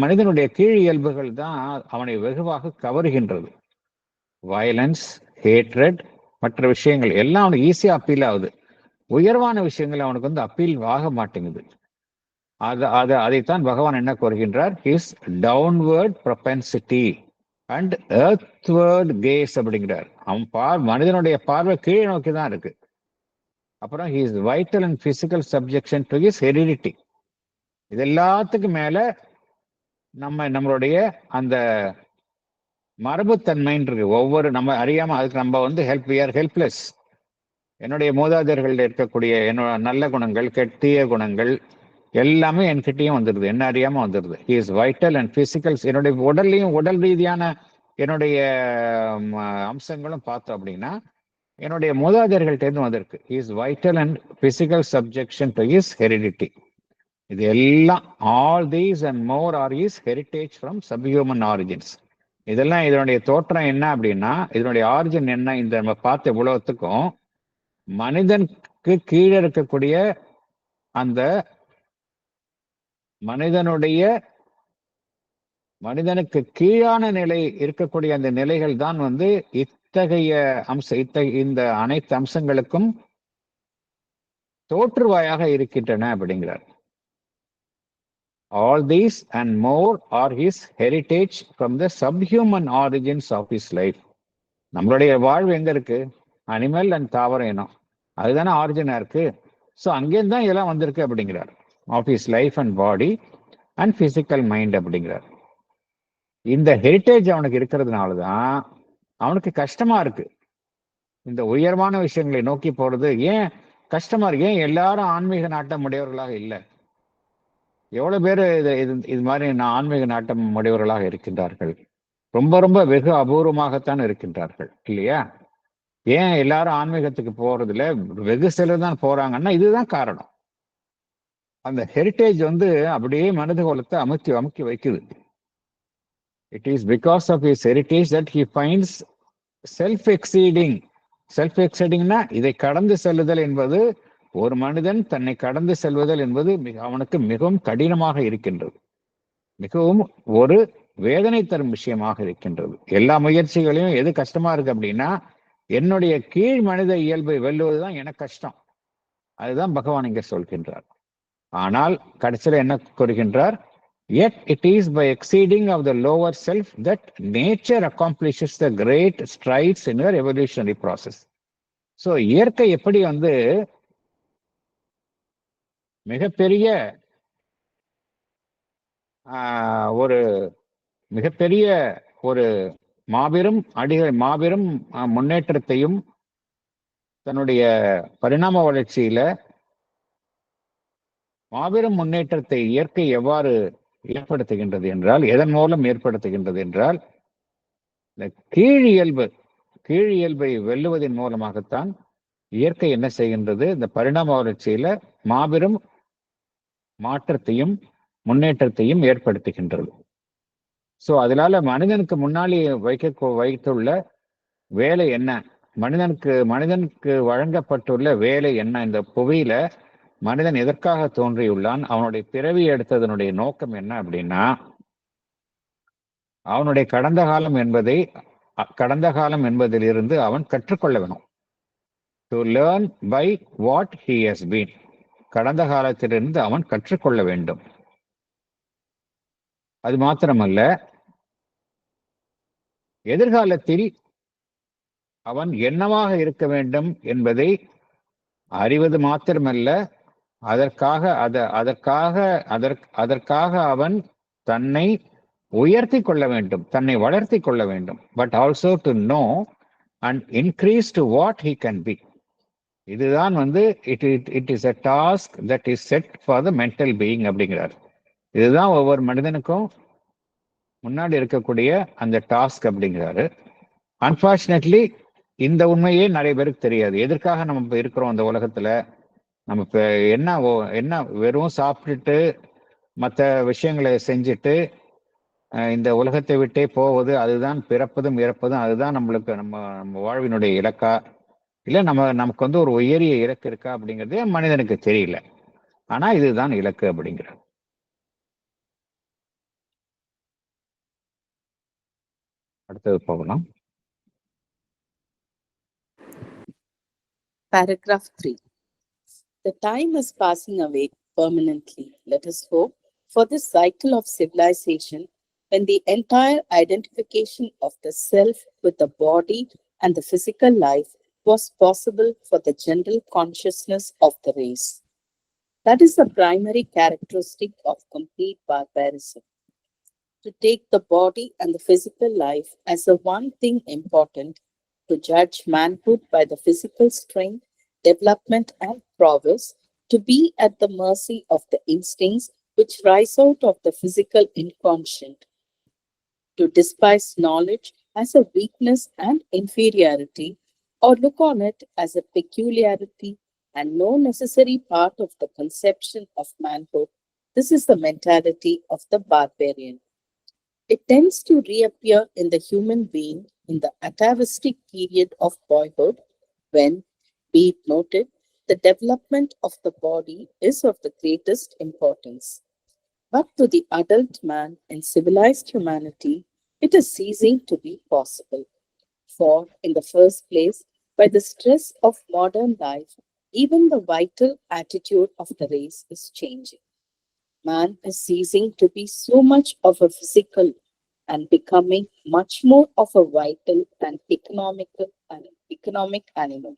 மனிதனுடைய கீழ் இயல்புகள் தான் அவனை வெகுவாக கவருகின்றது. வயலன்ஸ், ஹேட்ரட், மற்ற விஷயங்கள் எல்லாம் அவனுக்கு ஈஸியா அப்பீல் ஆகுது. உயர்வான விஷயங்கள் அவனுக்கு வந்து அப்பீல் ஆக மாட்டேங்குது. அதைத்தான் பகவான் என்ன கூறுகின்றார்? His downward propensity and earthward gaze அப்படிங்கிறார். அவன் மனிதனுடைய பார்வை கீழே நோக்கி தான் இருக்கு. அப்புறம் his vital and physical subjection to his heredity. இது எல்லாத்துக்கும் மேல நம்மளுடைய அந்த மரபுத்தன்மைன்னு இருக்கு. ஒவ்வொரு நம்ம அறியாம அதுக்கு நம்ம வந்து ஹெல்ப்லெஸ். என்னுடைய மூதாதையர்கள் இருக்கக்கூடிய என்னோட நல்ல குணங்கள், தீய குணங்கள் எல்லாமே என்கிட்டயும் வந்துடுது, என்ன அறியாம வந்துடுது. He is vital and physicals. என்னுடைய உடல் ரீதியான என்னுடைய அம்சங்களும் பார்த்தோம் அப்படின்னா என்னுடைய மூதாதையர்கள்ட்டேருந்து வந்திருக்கு. He is vital and physical subjection to his heredity. இது எல்லாம் all these and more are his heritage from subhuman origins. இதெல்லாம் இதனுடைய தோற்றம் என்ன அப்படின்னா, இதனுடைய ஆரிஜின் என்ன? இந்த நம்ம பார்த்த உலகத்துக்கும் மனிதனுக்கு கீழே இருக்கக்கூடிய அந்த மனிதனுக்கு கீழான நிலை இருக்கக்கூடிய அந்த நிலைகள் தான் வந்து இந்த அனைத்து அம்சங்களுக்கும் தோற்றுவாயாக இருக்கின்றன அப்படிங்கிறார். All these and more are his heritage from the subhuman origins of his life. நம்மளுடைய வாழ்வு எங்க இருக்கு? அனிமல் அண்ட் தாவர இனம், அதுதானே ஆரிஜினா இருக்கு. ஸோ அங்கேருந்து தான் இதெல்லாம் வந்திருக்கு அப்படிங்கிறார். Of his life and body and physical mind அப்படிங்கிறார். இந்த ஹெரிட்டேஜ் அவனுக்கு இருக்கிறதுனால தான் அவனுக்கு கஷ்டமா இருக்கு. இந்த உயர்வான விஷயங்களை நோக்கி போறது ஏன் கஷ்டமா இருக்கு? ஏன் எல்லாரும் ஆன்மீக நாட்டம் உடையவர்களாக இல்லை? எவ்வளவு பேர் இது மாதிரி ஆன்மீக நாட்டம் உடையவர்களாக இருக்கின்றார்கள்? ரொம்ப ரொம்ப வெகு அபூர்வமாகத்தான் இருக்கின்றார்கள் இல்லையா? ஏன் எல்லாரும் ஆன்மீகத்துக்கு போறதுல வெகு சிலர் தான் போறாங்கன்னா இதுதான் காரணம். அந்த ஹெரிட்டேஜ் அப்படியே மனதுகோலத்தை அமுக்கி வைக்குது. It is because of his heritage that he finds self exceeding. Self எக்ஸீடிங்னா இதை கடந்து செல்லுதல் என்பது, ஒரு மனிதன் தன்னை கடந்து செல்வதல் என்பது அவனுக்கு மிகவும் கடினமாக இருக்கின்றது, மிகவும் ஒரு வேதனை தரும் விஷயமாக இருக்கின்றது. எல்லா முயற்சிகளையும் எது கஷ்டமா இருக்கு அப்படின்னா, என்னுடைய கீழ் மனித இயல்பை வெல்லுவதுதான் எனக்கு கஷ்டம். அதுதான் பகவான் இங்க சொல்கின்றார். ஆனால் கடைசியில் என்ன கூறுகின்றார்? Yet it is by exceeding of the lower self that nature accomplishes the great strides in your evolutionary process. So இயற்கை எப்படி மிகப்பெரிய ஒரு மாபெரும் முன்னேற்றத்தையும் தன்னுடைய பரிணாம வளர்ச்சியில மாபெரும் முன்னேற்றத்தை இயற்கை எவ்வாறு ஏற்படுத்துகின்றது என்றால், எதன் மூலம் ஏற்படுத்துகின்றது என்றால், இந்த கீழ் இயல்பை வெல்லுவதன் மூலமாகத்தான் இயற்கை என்ன செய்கின்றது? இந்த பரிணாம வளர்ச்சியில மாபெரும் மாற்றத்தையும் முன்னேற்றத்தையும் ஏற்படுத்துகின்றது. ஸோ அதனால மனிதனுக்கு முன்னாடி வைத்துள்ள வேலை என்ன? மனிதனுக்கு வழங்கப்பட்டுள்ள வேலை என்ன? இந்த புவியில மனிதன் எதற்காக தோன்றியுள்ளான்? அவனுடைய பிறவி எடுத்ததனுடைய நோக்கம் என்ன அப்படின்னா, அவனுடைய கடந்த காலம் என்பதிலிருந்து அவன் கற்றுக்கொள்ள வேணும். To learn by what he has been. கடந்த காலத்திலிருந்து அவன் கற்றுக்கொள்ள வேண்டும். அது மாத்திரமல்ல, எதிர்காலத்தில் அவன் என்னவாக இருக்க வேண்டும் என்பதை அறிவது மாத்திரமல்ல, அதற்காக அவன் தன்னை உயர்த்தி கொள்ள வேண்டும், தன்னை வளர்த்தி கொள்ள வேண்டும். But also to know and increase to what he can be. இதுதான் it is a task that is set for the mental being அப்படிங்கிறார். இதுதான் ஒவ்வொரு மனிதனுக்கும் முன்னாடி இருக்கக்கூடிய அந்த டாஸ்க் அப்படிங்கிறாரு. அன்பார்ச்சுனேட்லி இந்த உண்மையே நிறைய பேருக்கு தெரியாது. எதற்காக நம்ம இருக்கிறோம் அந்த உலகத்துல? நம்ம இப்போ என்ன வெறும் சாப்பிட்டுட்டு மற்ற விஷயங்களை செஞ்சுட்டு இந்த உலகத்தை விட்டே போவது, அதுதான் பிறப்பதும் இறப்பதும், அதுதான் நம்ம வாழ்வினுடைய இலக்கா? இல்லை நமக்கு ஒரு உயரிய இலக்கு இருக்கா அப்படிங்கிறதே மனிதனுக்கு தெரியல. ஆனா இதுதான் இலக்கு அப்படிங்கிறார். அடுத்தது போகலாம். Paragraph 3. The time is passing away permanently. Let us hope for this cycle of civilization when the entire identification of the self with the body and the physical life was possible for the general consciousness of the race. That is the primary characteristic of complete barbarism. To take the body and the physical life as the one thing important, to judge manhood by the physical strength, development, and prowess, to be at the mercy of the instincts which rise out of the physical inconscient, to despise knowledge as a weakness and inferiority, or look on it as a peculiarity and no necessary part of the conception of manhood. This is the mentality of the barbarian. It tends to reappear in the human being in the atavistic period of boyhood, when, be it noted, the development of the body is of the greatest importance. But to the adult man in civilized humanity, it is ceasing to be possible. For, in the first place, by the stress of modern life, Even the vital attitude of the race is changing. Man is ceasing to be so much of a physical and becoming much more of a vital and economic animal.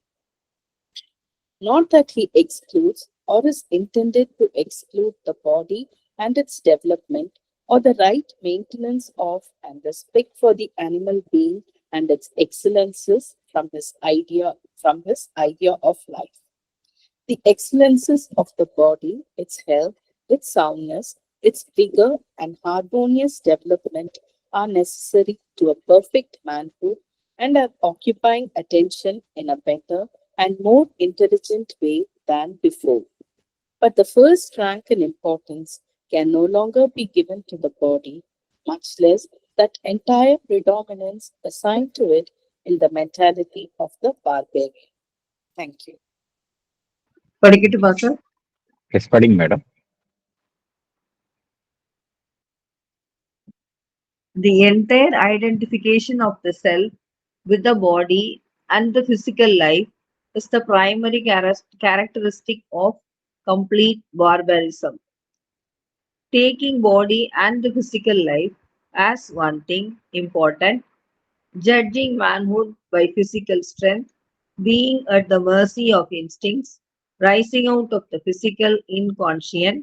Not that he excludes or is intended to exclude the body and its development or the right maintenance of and respect for the animal being and its excellences from his idea of life. The excellences of the body, its health, its soundness, its vigor and harmonious development are necessary to a perfect manhood and are occupying attention in a better and more intelligent way than before. But the first rank in importance can no longer be given to the body, much less that entire predominance assigned to it in the mentality of the barbarian. Thank you. படிக்கட்டுமா sir? Yes, படிங்க madam. The entire identification of the self with the body and the physical life is the primary characteristic of complete barbarism. Taking body and the physical life as one thing important, judging manhood by physical strength, being at the mercy of instincts, rising out of the physical inconscient,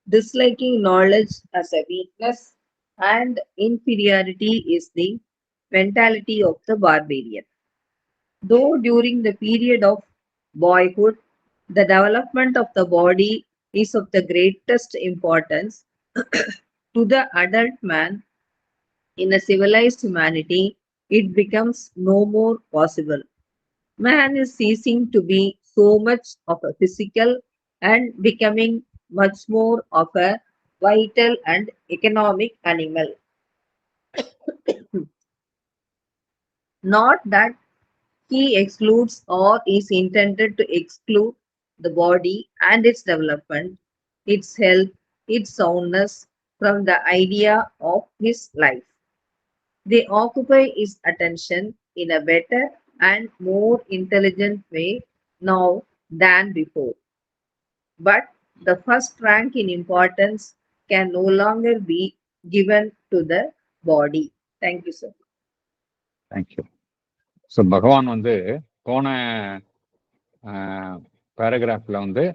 disliking knowledge as a weakness and inferiority is the mentality of the barbarian. Though during the period of boyhood, the development of the body is of the greatest importance to the adult man, in a civilized humanity, it becomes no more possible. Man is ceasing to be so much of a physical and becoming much more of a vital and economic animal. Not that he excludes or is intended to exclude the body and its development, its health, its soundness from the idea of his life. They occupy his attention in a better and more intelligent way now than before. But the first rank in importance can no longer be given to the body. Thank you, sir. Thank you. So பகவான் வந்து போன பேராகிராஃபில் வந்து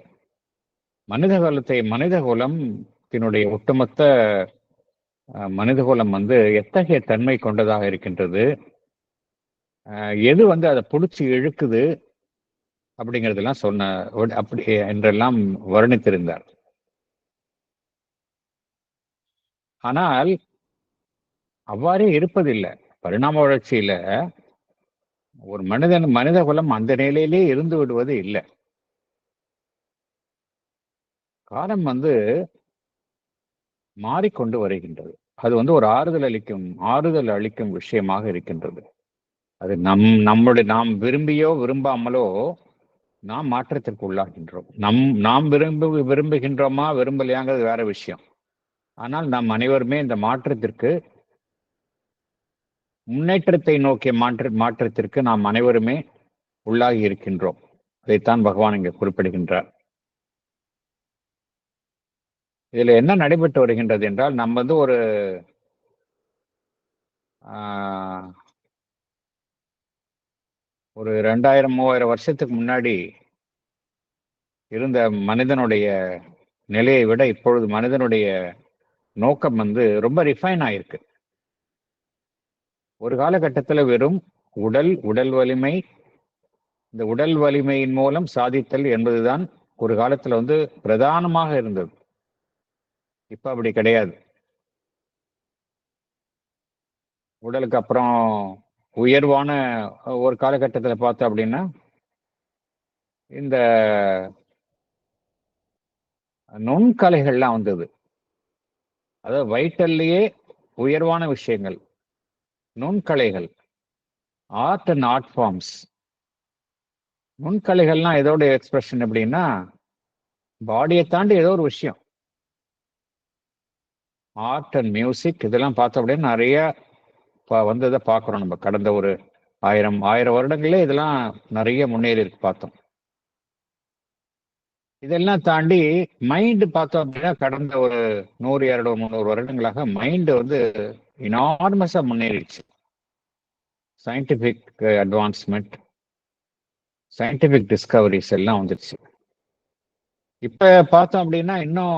மனிதகுலத்தினுடைய ஒட்டுமொத்த மனிதகுலம் வந்து எத்தகைய தன்மை கொண்டதாக இருக்கின்றது, எது வந்து அதை பிடிச்சி இழுக்குது அப்படிங்கிறதெல்லாம் அப்படி என்றெல்லாம் வர்ணித்திருந்தார். ஆனால் அவ்வாறே இருப்பதில்லை. பரிணாம வளர்ச்சியில ஒரு மனித குலம் அந்த நிலையிலே இருந்து விடுவது இல்லை. காலம் வந்து மாறிக்கொண்டு வருகின்றது. அது வந்து ஒரு ஆறுதல் அளிக்கும் விஷயமாக இருக்கின்றது. அது நாம் விரும்பியோ விரும்பாமலோ நாம் மாற்றத்திற்கு உள்ளாகின்றோம். நாம் விரும்புகின்றோமா விரும்பலையாங்கிறது வேற விஷயம். ஆனால் நாம் அனைவருமே இந்த மாற்றத்திற்கு, முன்னேற்றத்தை நோக்கிய மாற்றத்திற்கு நாம் அனைவருமே உள்ளாகி இருக்கின்றோம். அதைத்தான் பகவான் இங்கே குறிப்பிடுகின்றார். இதுல என்ன நடைபெற்று வருகின்றது என்றால், நம்ம வந்து ஒரு ஒரு 2000-3000 வருஷத்துக்கு முன்னாடி இருந்த மனிதனுடைய நிலையை விட இப்பொழுது மனிதனுடைய நோக்கம் வந்து ரொம்ப ரிஃபைன் ஆயிருக்கு. ஒரு காலகட்டத்தில் வெறும் உடல் வலிமை, இந்த உடல் வலிமையின் மூலம் சாதித்தல் என்பதுதான் ஒரு காலத்துல வந்து பிரதானமாக இருந்தது. இப்ப அப்படி கிடையாது. உடலுக்கு அப்புறம் உயர்வான ஒரு காலகட்டத்தில் பார்த்தோம் அப்படின்னா இந்த நுண்கலைகள்லாம் வந்தது. அதாவது வைட்டல்லையே உயர்வான விஷயங்கள், நுண்கலைகள், ஆர்ட் அண்ட் ஆர்ட் ஃபார்ம்ஸ். நுண்கலைகள்லாம் எதோட எக்ஸ்பிரஷன் அப்படின்னா பாடியை தாண்டி ஏதோ ஒரு விஷயம். ஆர்ட் அண்ட் மியூசிக் இதெல்லாம் பார்த்தோம் அப்படின்னா நிறைய வந்ததை பார்க்குறோம். நம்ம கடந்த ஒரு 1000 வருடங்களே இதெல்லாம் நிறைய முன்னேறி இருக்கு பார்த்தோம். இதெல்லாம் தாண்டி மைண்ட் பார்த்தோம் அப்படின்னா கடந்த ஒரு 100, 200, 300 வருடங்களாக மைண்ட் வந்து இனார்மஸா முன்னேறிடுச்சு. சயின்டிபிக் அட்வான்ஸ்மெண்ட், சயின்டிபிக் டிஸ்கவரிஸ் எல்லாம் வந்துருச்சு. இப்ப பார்த்தோம் அப்படின்னா இன்னும்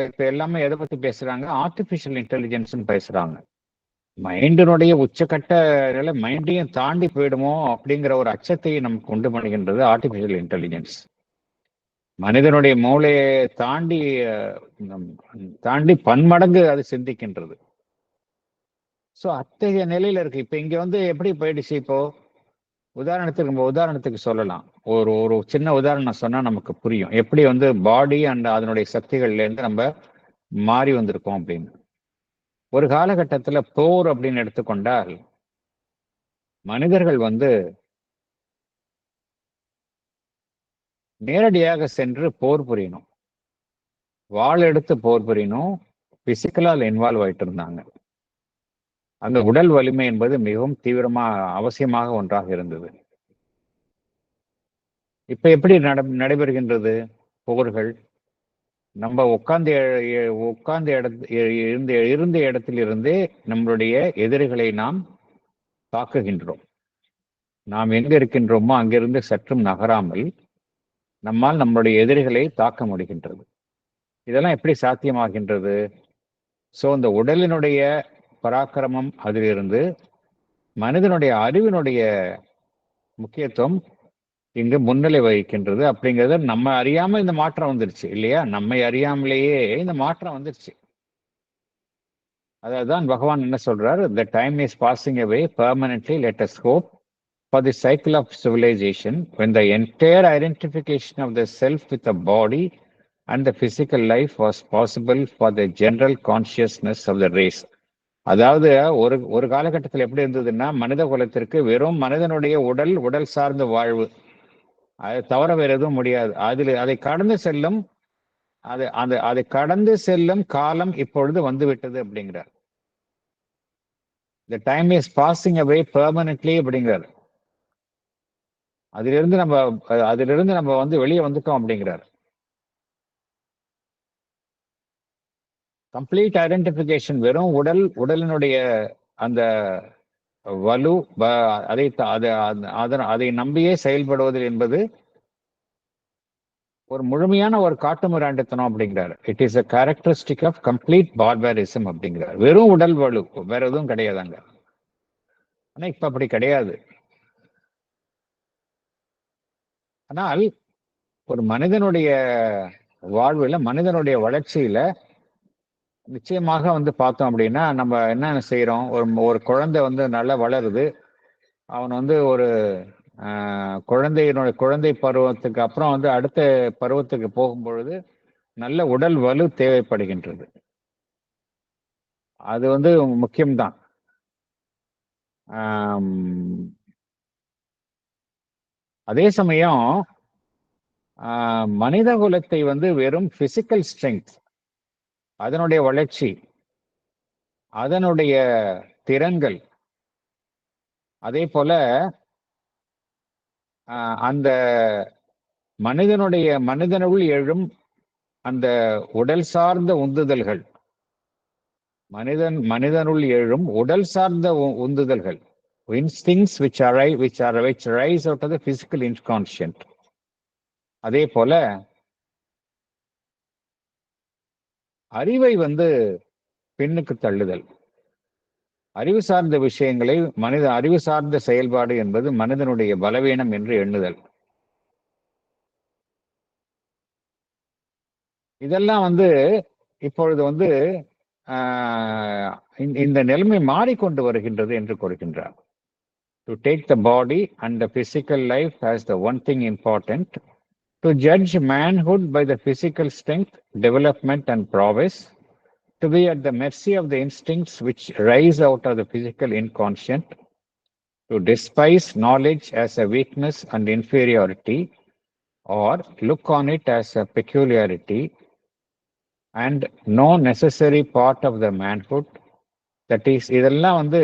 இப்ப எல்லாமே எதை பத்தி பேசுறாங்க? ஆர்டிபிஷியல் இன்டெலிஜென்ஸ் பேசுறாங்க. மைண்டினுடைய உச்சக்கட்ட நிலை மைண்டையும் தாண்டி போயிடுமோ அப்படிங்கிற ஒரு அச்சத்தையும் நமக்கு உண்டு பண்ணுகின்றது ஆர்டிபிஷியல் இன்டெலிஜென்ஸ். மனிதனுடைய மூளையை தாண்டி பன்மடங்கு அது சிந்திக்கின்றது. ஸோ அத்தகைய நிலையில இருக்கு. இப்ப இங்க வந்து எப்படி போயிடுச்சு? இப்போ உதாரணத்துக்கு சொல்லலாம். ஒரு சின்ன உதாரணம் சொன்னா நமக்கு புரியும் எப்படி வந்து பாடி அண்ட் அதனுடைய சக்திகள்ல இருந்து நம்ம மாறி வந்திருக்கோம் அப்படின்னு. ஒரு காலகட்டத்துல போர் அப்படின்னு எடுத்துக்கொண்டால் மனிதர்கள் வந்து நேரடியாக சென்று போர் புரியணும், வாள் எடுத்து போர் புரியணும், பிசிக்கலா இன்வால்வ் ஆயிட்டு இருந்தாங்க. அந்த உடல் வலிமை என்பது மிகவும் தீவிரமா அவசியமாக ஒன்றாக இருந்தது. இப்ப எப்படி நடைபெறுகின்றது போர்கள்? நம்ம உட்கார்ந்த இருந்த இடத்திலிருந்தே நம்மளுடைய எதிரிகளை நாம் தாக்குகின்றோம். நாம் எங்க இருக்கின்றோமோ அங்கிருந்து சற்றும் நகராமல் நம்மால் நம்மளுடைய எதிரிகளை தாக்க முடிகின்றது. இதெல்லாம் எப்படி சாத்தியமாகின்றது? ஸோ இந்த உடலினுடைய பராக்கிரமம் அதிலிருந்து மனிதனுடைய அறிவினுடைய முக்கியத்துவம் இங்கு முன்னிலை வகிக்கின்றது. அப்படிங்கிறது நம்ம அறியாம இந்த மாற்றம் வந்துருச்சு இல்லையா? நம்மை அறியாமலேயே இந்த மாற்றம் வந்துருச்சு. அதான் பகவான் என்ன சொல்றாரு? The time is passing away permanently. Let us hope for the cycle of civilization when the entire identification of the self with the body and the physical life was possible for the general consciousness of the race. அதாவது ஒரு காலகட்டத்தில் எப்படி இருந்ததுன்னா மனித குலத்திற்கு வெறும் மனிதனுடைய உடல் சார்ந்த வாழ்வு, அதை தவிர வேற எதுவும் முடியாது. அதை கடந்து செல்லும் காலம் இப்பொழுது வந்துவிட்டது அப்படிங்கிறார். The time is passing away permanently அப்படிங்கிறார். அதிலிருந்து நம்ம வந்து வெளியே வந்துட்டோம் அப்படிங்கிறார். கம்ப்ளீட் ஐடென்டிபிகேஷன், வெறும் உடலினுடைய அந்த வலு அதை நம்பியே செயல்படுவதில் என்பது ஒரு முழுமையான ஒரு காட்டு மிராண்டித்தனம் அப்படிங்கிறார். It is a characteristic of complete barbarism அப்படிங்கிறார். வெறும் உடல் வலு, வேற எதுவும் கிடையாதாங்க. ஆனா இப்ப அப்படி கிடையாது. ஆனால் ஒரு மனிதனுடைய வாழ்வுல, மனிதனுடைய வளர்ச்சியில நிச்சயமாக வந்து பார்த்தோம் அப்படின்னா நம்ம என்ன செய்யறோம்? ஒரு குழந்தை வந்து நல்லா வளருது. அவன் வந்து ஒரு குழந்தை பருவத்துக்கு அப்புறம் வந்து அடுத்த பருவத்துக்கு போகும் பொழுது நல்ல உடல் வலு தேவைப்படுகின்றது. அது வந்து முக்கியம்தான். அதே சமயம் மனித குலத்தை வந்து வெறும் பிசிக்கல் ஸ்ட்ரென்த், அதனுடைய வளர்ச்சி, அதனுடைய திறன்கள், அதே போல அந்த மனிதனுள் எழும் அந்த உடல் சார்ந்த உந்துதல்கள், மனிதனுள் எழும் உடல் சார்ந்த உந்துதல்கள், instincts which arise out of the physical inconscient. அதே போல அறிவை வந்து பின்னுக்கு தள்ளுதல், அறிவு சார்ந்த விஷயங்களை அறிவு சார்ந்த செயல்பாடு என்பது மனிதனுடைய பலவீனம் என்று எண்ணுதல். இதெல்லாம் வந்து இப்பொழுது வந்து இந்த நிலைமை மாறிக்கொண்டு வருகின்றது என்று கொடுக்கின்றார். To take the body and the physical life as the one thing important, to judge manhood by the physical strength, development and prowess, to be at the mercy of the instincts which rise out of the physical inconscient, to despise knowledge as a weakness and inferiority, or look on it as a peculiarity and no necessary part of the manhood. That is, இதெல்லாம் வந்து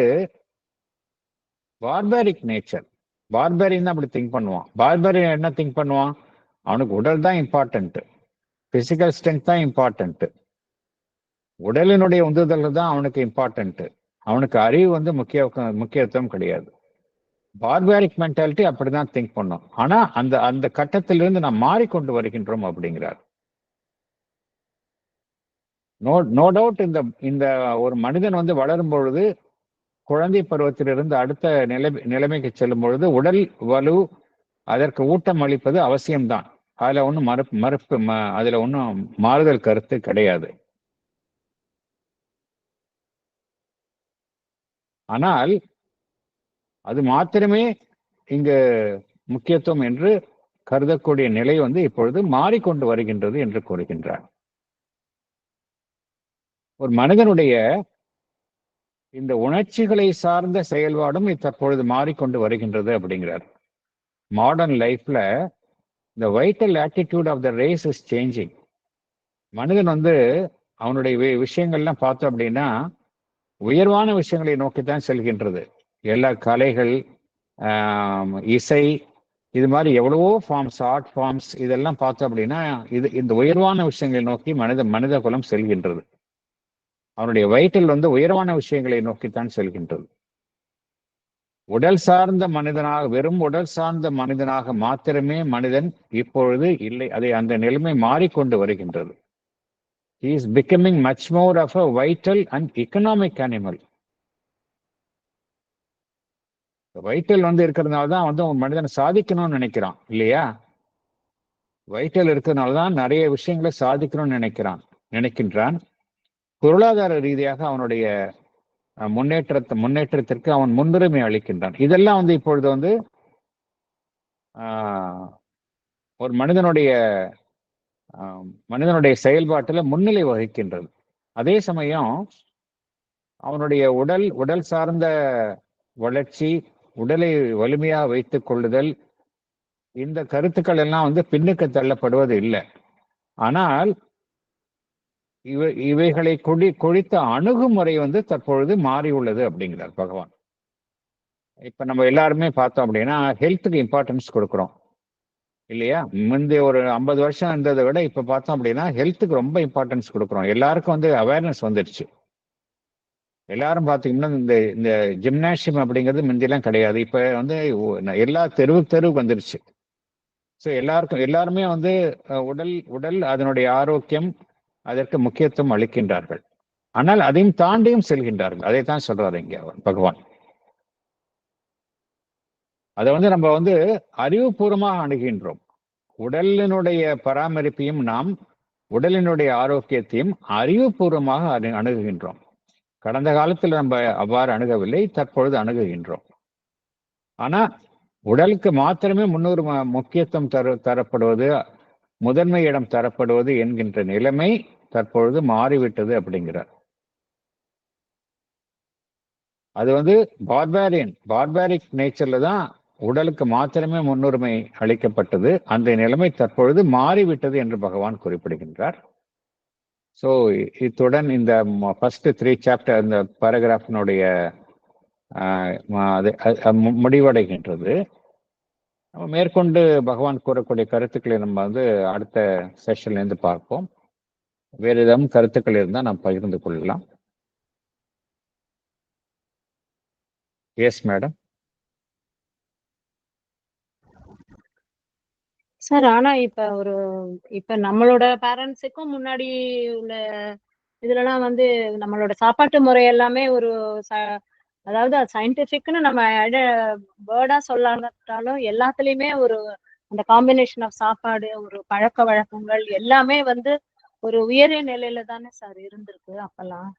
Barbarik nature. Barbarian தான் அப்படி think பண்ணுவான். Barbarian என்ன think பண்ணுவான்? அவனுக்கு உடல் தான் இம்பார்ட்டன்ட். பிசிக்கல் ஸ்ட்ரென்த் தான் இம்பார்ட்டன்ட். உடலினுடைய உந்துதல் தான் அவனுக்கு இம்பார்ட்டன்ட். அவனுக்கு அறிவு வந்து முக்கியத்துவம் கிடையாது. பார்பாரிக் மென்டாலிட்டி அப்படிதான் திங்க் பண்ணும். ஆனா அந்த அந்த கட்டத்திலிருந்து நாம் மாறிக்கொண்டு வருகின்றோம் அப்படிங்கிறார். நோ டவுட் இந்த ஒரு மனிதன் வந்து வளரும் பொழுது, குழந்தை பருவத்திலிருந்து அடுத்த நிலைமைக்கு செல்லும் பொழுது உடல் வலு, அதற்கு ஊட்டம் அளிப்பது அவசியம்தான். அதுல ஒன்றும் அதுல ஒன்றும் மாறுதல் கருத்து கிடையாது. ஆனால் அது மாத்திரமே இங்கு முக்கியத்துவம் என்று கருதக்கூடிய நிலை வந்து இப்பொழுது மாறிக்கொண்டு வருகின்றது என்று கூறுகின்றார். ஒரு மனிதனுடைய இந்த உணர்ச்சிகளை சார்ந்த செயல்பாடும் தற்பொழுது மாறிக்கொண்டு வருகின்றது அப்படிங்கிறார். மாடர்ன் லைஃப்ல the vital attitude of the race is changing. மனிதன் வந்து அவனுடைய விஷயங்கள்லாம் பார்த்தோம் அப்படின்னா உயர்வான விஷயங்களை நோக்கித்தான் செல்கின்றது. எல்லா கலைகள், இசை, இது மாதிரி எவ்வளவோ ஃபார்ம்ஸ், ஆர்ட் ஃபார்ம்ஸ், இதெல்லாம் பார்த்தோம் அப்படின்னா இந்த உயர்வான விஷயங்களை நோக்கி மனித குலம் செல்கின்றது. அவனுடைய வயிற்றில் வந்து உயர்வான விஷயங்களை நோக்கித்தான் செல்கின்றது. உடல் சார்ந்த மனிதனாக, வெறும் உடல் சார்ந்த மனிதனாக மாத்திரமே மனிதன் இப்பொழுது இல்லை. அந்த நிலைமை மாறிக்கொண்டு வருகின்றது. He is becoming much more of a vital and economic animal. Vital வந்து இருக்கிறதுனால தான் வந்து ஒரு மனிதனை சாதிக்கணும்னு நினைக்கிறான் இல்லையா? வைட்டல் இருக்கிறதுனால தான் நிறைய விஷயங்களை சாதிக்கணும்னு நினைக்கின்றான். பொருளாதார ரீதியாக அவனுடைய முன்னேற்றத்திற்கு அவன் முன்னுரிமை அளிக்கின்றான். இதெல்லாம் வந்து இப்பொழுது வந்து ஒரு மனிதனுடைய செயல்பாட்டில் முன்னிலை வகிக்கின்றது. அதே சமயம் அவனுடைய உடல் சார்ந்த வளர்ச்சி, உடலை வலிமையாக வைத்துக் கொள்ளுதல், இந்த கருத்துக்கள் எல்லாம் வந்து பின்னுக்கு தள்ளப்படுவது இல்லை. ஆனால் இவைகளை கொழித்த அணுகுமுறை வந்து தற்பொழுது மாறி உள்ளது அப்படிங்கிறார் பகவான். இப்ப நம்ம எல்லாருமே பார்த்தோம் அப்படின்னா ஹெல்த்துக்கு இம்பார்ட்டன்ஸ் கொடுக்குறோம் இல்லையா? முந்தைய ஒரு 50 வருஷம் இருந்ததை விட இப்ப பார்த்தோம் அப்படின்னா ஹெல்த்துக்கு ரொம்ப இம்பார்ட்டன்ஸ் கொடுக்குறோம். எல்லாருக்கும் வந்து அவேர்னஸ் வந்துடுச்சு. எல்லாரும் பார்த்தீங்கன்னா இந்த ஜிம்னாசியம் அப்படிங்கிறது முந்தியெல்லாம் கிடையாது. இப்ப வந்து எல்லா தெருவுக்கு வந்துருச்சு. ஸோ எல்லாருமே வந்து உடல் அதனுடைய ஆரோக்கியம், அதற்கு முக்கியத்துவம் அளிக்கின்றார்கள். ஆனால் அதையும் தாண்டியும் செல்கின்றார்கள். அதைத்தான் சொல்றாரு இங்க பகவான். அதை வந்து நம்ம வந்து அறிவுபூர்வமாக அணுகின்றோம். உடலினுடைய பராமரிப்பையும் நாம் உடலினுடைய ஆரோக்கியத்தையும் அறிவுபூர்வமாக அணுகுகின்றோம். கடந்த காலத்தில் நம்ம அவ்வாறு அணுகவில்லை, தற்பொழுது அணுகுகின்றோம். ஆனா உடலுக்கு மாத்திரமே முக்கியத்துவம் தரப்படுவது, முதன்மை இடம் தரப்படுவது என்கின்ற நிலைமை தற்பொழுது மாறிவிட்டது அப்படிங்கிறார். அது வந்து பார்பாரிக் நேச்சர்ல தான் உடலுக்கு மாத்திரமே முன்னுரிமை அளிக்கப்பட்டது. அந்த நிலைமை தற்பொழுது மாறிவிட்டது என்று பகவான் குறிப்பிடுகின்றார். ஸோ இத்துடன் இந்த ஃபர்ஸ்ட் 3 சாப்டர், இந்த பேராகிராஃபினுடைய முடிவடைகின்றது. மேற்கொண்டு பகவான் கூறக்கூடிய கருத்துக்களை நம்ம வந்து அடுத்த செஷன்ல இருந்து பார்ப்போம். வேறு ஏதாவது கருத்துக்கள் இருந்தால் நாம் பகிர்ந்து கொள்ளலாம். Yes madam. சார், ஆனா இப்ப நம்மளோட பேரண்ட்ஸுக்கும் முன்னாடி உள்ள இதுலலாம் வந்து நம்மளோட சாப்பாட்டு முறை எல்லாமே அதாவது சயின்டிபிக்னு நம்ம வேர்டா சொல்லாட்டாலும் எல்லாத்துலயுமே அந்த காம்பினேஷன் ஆஃப் சாப்பாடு, ஒரு பழக்க வழக்கங்கள் எல்லாமே வந்து ஒரு உயரிய நிலையில தானே சார் இருந்திருக்கு அப்பெல்லாம்.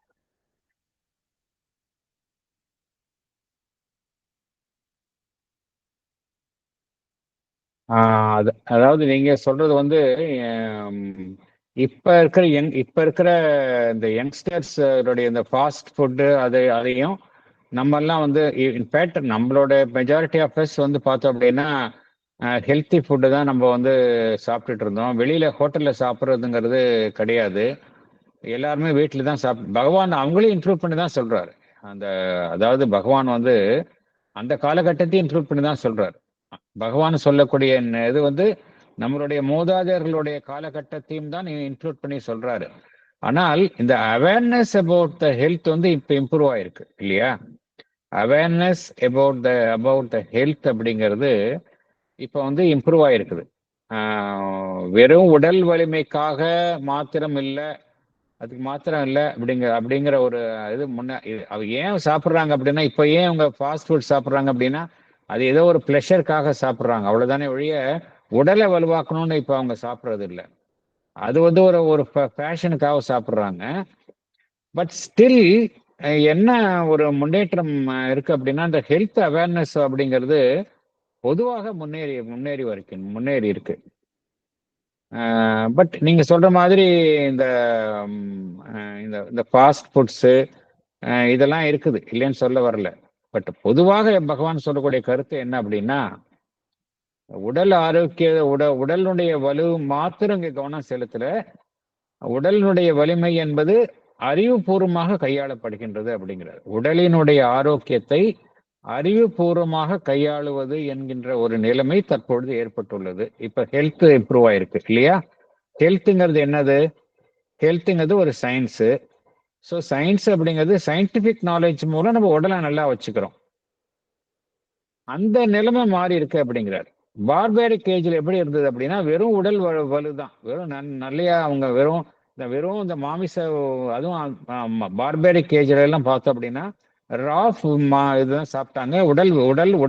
அதாவது நீங்க சொல்றது வந்து இப்ப இருக்கிற இந்த யங்ஸ்டர்ஸோடைய இந்த ஃபாஸ்ட் ஃபுட்டு அதையும் நம்ம எல்லாம் வந்து இன்ஃபேக்ட் நம்மளோட மெஜாரிட்டி ஆஃப் அஸ் வந்து பார்த்தோம் அப்படின்னா ஹெல்த்தி ஃபுட்டு தான் நம்ம வந்து சாப்பிட்டுட்டு இருந்தோம். வெளியில ஹோட்டல்ல சாப்பிட்றதுங்கிறது கிடையாது. எல்லாருமே வீட்டில் தான் பகவான் அவங்களையும் இன்க்ளூட் பண்ணி தான் சொல்றாரு. அதாவது பகவான் வந்து அந்த காலகட்டத்தையும் இன்க்ளூட் பண்ணி தான் சொல்றாரு. பகவான் சொல்லக்கூடிய இது வந்து நம்மளுடைய மூதாதையர்களுடைய காலகட்டத்தையும் தான் இன்க்ளூட் பண்ணி சொல்றாரு. ஆனால் இந்த அவேர்னஸ் அபவுட் த ஹெல்த் வந்து இப்ப இம்ப்ரூவ் ஆயிருக்கு இல்லையா? அவேர்னஸ் அபவுட் த ஹெல்த் அப்படிங்கிறது இப்ப வந்து இம்ப்ரூவ் ஆயிருக்குது. வெறும் உடல் வலிமைக்காக மாத்திரம் இல்லை, அதுக்கு மாத்திரம் இல்லை அப்படிங்கிற ஒரு இது அவ ஏன் சாப்பிட்றாங்க அப்படின்னா, இப்போ ஏன் அவங்க ஃபாஸ்ட் ஃபுட் சாப்பிட்றாங்க அப்படின்னா அது ஏதோ ஒரு ப்ளஷருக்காக சாப்பிட்றாங்க, அவ்வளவுதானே ஒழிய உடலை வலுவாக்கணும்னு இப்போ அவங்க சாப்பிட்றது இல்லை. அது வந்து ஒரு ஃபேஷனுக்காக சாப்பிட்றாங்க. பட் ஸ்டில் என்ன ஒரு முன்னேற்றம் இருக்கு அப்படின்னா, இந்த ஹெல்த் அவேர்னஸ் அப்படிங்கிறது பொதுவாக முன்னேறி இருக்கு. பட் நீங்க சொல்ற மாதிரி இந்த இந்த ஃபாஸ்ட் ஃபுட்ஸு இதெல்லாம் இருக்குது, இல்லைன்னு சொல்ல வரல. பட் பொதுவாக பகவான் சொல்லக்கூடிய கருத்து என்ன அப்படின்னா, உடல் ஆரோக்கிய உடலுடைய வலு மாத்திரம் இங்க கவனம் செலுத்தல, உடலினுடைய வலிமை என்பது அறிவுபூர்வமாக கையாளப்படுகின்றது அப்படிங்கிறார். உடலினுடைய ஆரோக்கியத்தை அறிவுபூர்வமாக கையாளுவது என்கின்ற ஒரு நிலைமை தற்பொழுது ஏற்பட்டுள்ளது. இப்ப ஹெல்த் இம்ப்ரூவ் ஆயிருக்கு இல்லையா? ஹெல்த்துங்கிறது என்னது? ஹெல்த்துங்கிறது ஒரு சயின்ஸு. ஸோ சயின்ஸ் அப்படிங்கிறது சயின்டிபிக் நாலேஜ் மூலம் நம்ம உடலை நல்லா வச்சுக்கிறோம். அந்த நிலைமை மாறி இருக்கு அப்படிங்கிறார். பார்பேரிக் ஏஜ்ல எப்படி இருந்தது அப்படின்னா, வெறும் உடல் வலுதான், வெறும் நல்லையா அவங்க வெறும் இந்த மாமிச, அதுவும் பார்பேரிக் ஏஜ்ல எல்லாம் பார்த்தோம் அப்படின்னா ராஃப் இதுதான் சாப்பிட்டாங்க.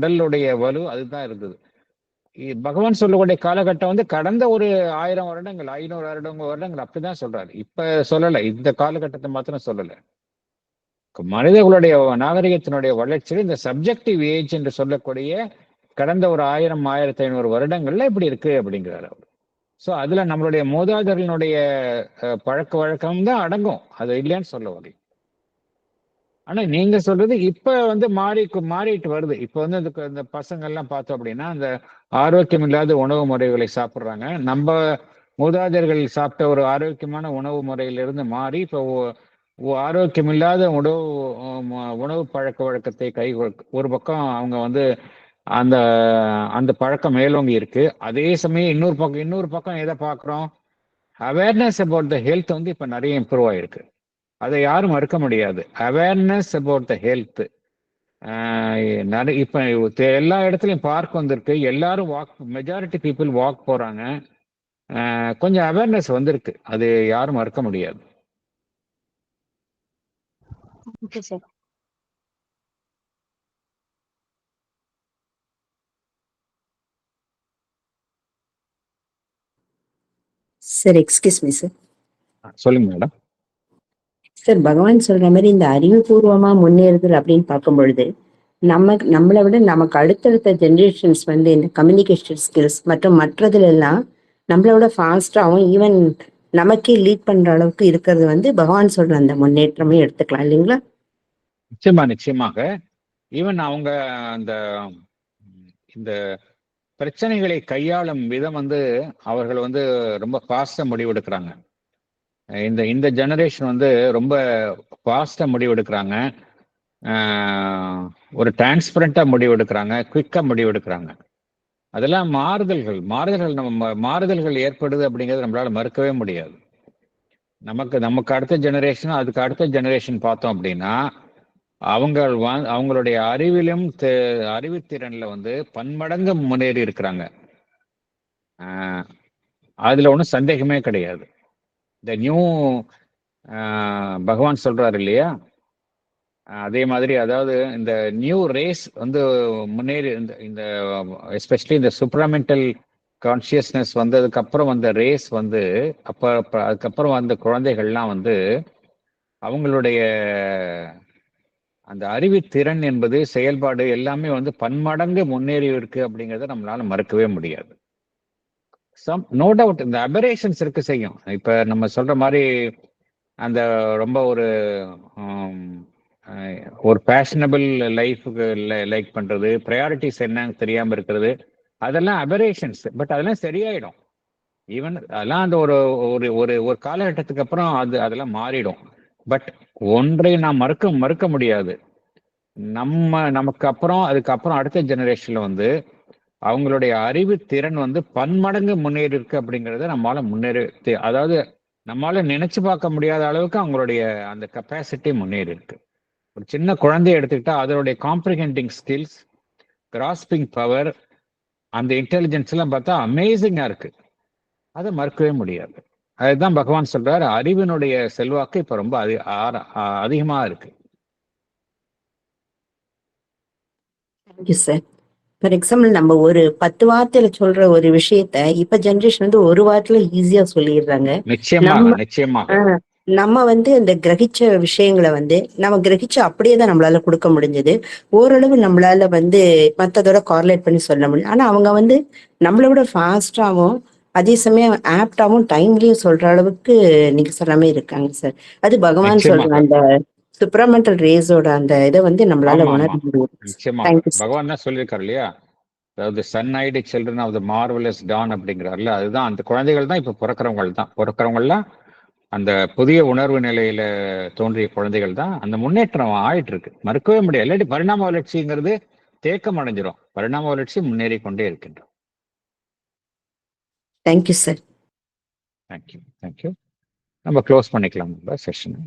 உடலுடைய வலு அதுதான் இருந்தது. பகவான் சொல்லக்கூடிய காலகட்டம் வந்து கடந்த ஒரு 1000 வருடங்கள் 500 வருடங்கள் அப்படிதான் சொல்றாரு. இப்ப சொல்லல, இந்த காலகட்டத்தை மாத்திரம் சொல்லல. மனிதர்களுடைய நாகரிகத்தினுடைய வளர்ச்சியில் இந்த சப்ஜெக்டிவ் ஏஜ் என்று சொல்லக்கூடிய கடந்த ஒரு 1000 1500 வருடங்கள்ல இப்படி இருக்கு அப்படிங்கிறார் அவர். ஸோ அதுல நம்மளுடைய மூதாதையர்களுடைய பழக்க வழக்கம் தான் அடங்கும், அது இல்லைன்னு சொல்ல வரை. ஆனா நீங்க சொல்றது இப்ப வந்து மாறிட்டு வருது. இப்ப வந்து இந்த பசங்க எல்லாம் பார்த்தோம் அப்படின்னா அந்த ஆரோக்கியம் இல்லாத உணவு முறைகளை சாப்பிட்றாங்க. நம்ம மூதாதையர்கள் சாப்பிட்ட ஒரு ஆரோக்கியமான உணவு முறையிலிருந்து மாறி இப்போ ஆரோக்கியம் இல்லாத உணவு பழக்க வழக்கத்தை ஒரு பக்கம் அவங்க வந்து அந்த அந்த பழக்கம் மேலோங்கி இருக்கு. அதே சமயம் இன்னொரு பக்கம் எதை பார்க்குறோம்? அவேர்னஸ் அபவுட் த ஹெல்த் வந்து இப்ப நிறைய இம்ப்ரூவ் ஆயிருக்கு. அதை யாரும் மறுக்க முடியாது. அவேர்னஸ் அபவுட் த ஹெல்த் இப்ப எல்லா இடத்துலையும் பார்க் வந்திருக்கு, எல்லாரும் மெஜாரிட்டி பீப்புள் வாக் போறாங்க. கொஞ்சம் அவேர்னஸ் வந்திருக்கு, அது யாரும் மறுக்க முடியாது. Okay, sir. Sir excuse me sir. சொல்லுங்க மேடம். சார் பகவான் சொல்ற மாதிரி இந்த அறிவுபூர்வமா முன்னேறுதல் அப்படின்னு பார்க்கும் பொழுது நம்மளை விட நமக்கு அடுத்தடுத்த ஜென்ரேஷன்ஸ் வந்து இந்த கம்யூனிகேஷன் ஸ்கில்ஸ் மற்றும் மற்றதுல எல்லாம் நம்மளை விட ஃபாஸ்டாகவும் ஈவன் நமக்கே லீட் பண்ற அளவுக்கு இருக்கிறது வந்து பகவான் சொல்ற அந்த முன்னேற்றமே எடுத்துக்கலாம் இல்லைங்களா? நிச்சயமாக. ஈவன் அவங்க இந்த பிரச்சனைகளை கையாளும் விதம் வந்து அவர்கள் வந்து ரொம்ப ஃபாஸ்டா முடிவெடுக்கிறாங்க. இந்த ஜெனரேஷன் வந்து ரொம்ப ஃபாஸ்டா முடிவெடுக்கிறாங்க, ஒரு டிரான்ஸ்பரண்டா முடிவெடுக்கிறாங்க, குயிக்கா முடிவெடுக்கிறாங்க. அதெல்லாம் மாறுதல்கள் ஏற்படுது அப்படிங்கிறது நம்மளால மறுக்கவே முடியாது. நமக்கு அடுத்த ஜெனரேஷன் அதுக்கு அடுத்த ஜெனரேஷன் பார்த்தோம் அப்படின்னா அவங்களுடைய அறிவுத்திறன்ல வந்து பன்மடங்கு முன்னேறி இருக்கிறாங்க. அதுல ஒன்றும் சந்தேகமே கிடையாது. இந்த நியூ பகவான் சொல்றாரு இல்லையா, அதே மாதிரி அதாவது இந்த நியூ ரேஸ் வந்து முன்னேறி இந்த எஸ்பெஷலி இந்த சூப்ராமெண்டல் கான்சியஸ்னஸ் வந்ததுக்கு அப்புறம் வந்த ரேஸ் வந்து அதுக்கப்புறம் வந்த குழந்தைகள்லாம் வந்து அவங்களுடைய அந்த அறிவுத்திறன் என்பது செயல்பாடு எல்லாமே வந்து பன்மடங்கு முன்னேறி இருக்கு அப்படிங்கிறத நம்மளால மறுக்கவே முடியாது. நோ டவுட் இந்த அபரேஷன்ஸ் இருக்கு செய்யும். இப்ப நம்ம சொல்ற மாதிரி அந்த ரொம்ப ஒரு பேஷனபிள் லைஃபுக்கு லைக் பண்றது, ப்ரையாரிட்டிஸ் என்னன்னு தெரியாம இருக்கிறது, அதெல்லாம் அபரேஷன்ஸ். பட் அதெல்லாம் சரியாயிடும். ஈவன் அதெல்லாம் அந்த ஒரு காலகட்டத்துக்கு அப்புறம் அதெல்லாம் மாறிடும். பட் ஒன்றை நாம் மறுக்க முடியாது. நமக்கு அப்புறம் அதுக்கப்புறம் அடுத்த ஜெனரேஷன்ல வந்து அவங்களுடைய அறிவு திறன் வந்து பன்மடங்கு முன்னேறி இருக்கு அப்படிங்கிறத நம்மளால அதாவது நம்மளால நினைச்சு பார்க்க முடியாத அளவுக்கு அவங்களுடைய அந்த கெப்பாசிட்டி முன்னேறி இருக்கு. ஒரு சின்ன குழந்தைய எடுத்துக்கிட்டா அதனுடைய காம்ப்ரிஹெண்டிங் ஸ்கில்ஸ், கிராஸ்பிங் பவர், அந்த இன்டெலிஜென்ஸ் எல்லாம் பார்த்தா அமேசிங்கா இருக்கு. அதை மறுக்கவே முடியாது. அதுதான் பகவான் சொல்றாரு, அறிவினுடைய செல்வாக்கு இப்ப ரொம்ப அதிகமா இருக்கு. Thank you sir. ஃபார் எக்ஸாம்பிள் நம்ம ஒரு 10 வார்த்தையில சொல்ற ஒரு விஷயத்த இப்ப ஜென்ரேஷன் வந்து ஒரு வார்த்தையில ஈஸியா சொல்லிடுறாங்க. நிச்சயமாக நம்ம வந்து இந்த கிரகிச்ச விஷயங்களை வந்து நம்ம கிரகிச்சு அப்படியே தான் நம்மளால கொடுக்க முடிஞ்சது. ஓரளவு நம்மளால வந்து மற்றதோட கார்லேட் பண்ணி சொல்ல முடியும். ஆனா அவங்க வந்து நம்மளை விட ஃபாஸ்டாகவும் அதே சமயம் ஆப்டாவும் டைம்லயும் சொல்ற அளவுக்கு நீங்க சொன்ன மாதிரி இருக்காங்க சார். அது பகவான் சொல்ற அந்த சுப்ரமெண்டல் ரேஸோட அந்த இதை வந்து நம்மளால உணர முடியும். நிச்சயமாக பகவான் தான் சொல்லியிருக்காரு இல்லையா, அதாவது sun eyed children of the marvellous dawn அப்படிங்கிறாருல, அதுதான் அந்த குழந்தைகள் தான் இப்ப பிறக்கிறவங்கலாம் அந்த புதிய உணர்வு நிலையில தோன்றிய குழந்தைகள் தான். அந்த முன்னேற்றம் ஆயிட்டு இருக்கு, மறுக்கவே முடியாது. இல்லாட்டி பரிணாம வளர்ச்சிங்கிறது தேக்கம் அடைஞ்சிரும். பரிணாம வளர்ச்சி முன்னேறி கொண்டே இருக்கின்றோம். Thank you sir. தேங்க்யூ. நம்ம க்ளோஸ் பண்ணிக்கலாம் செஷன்.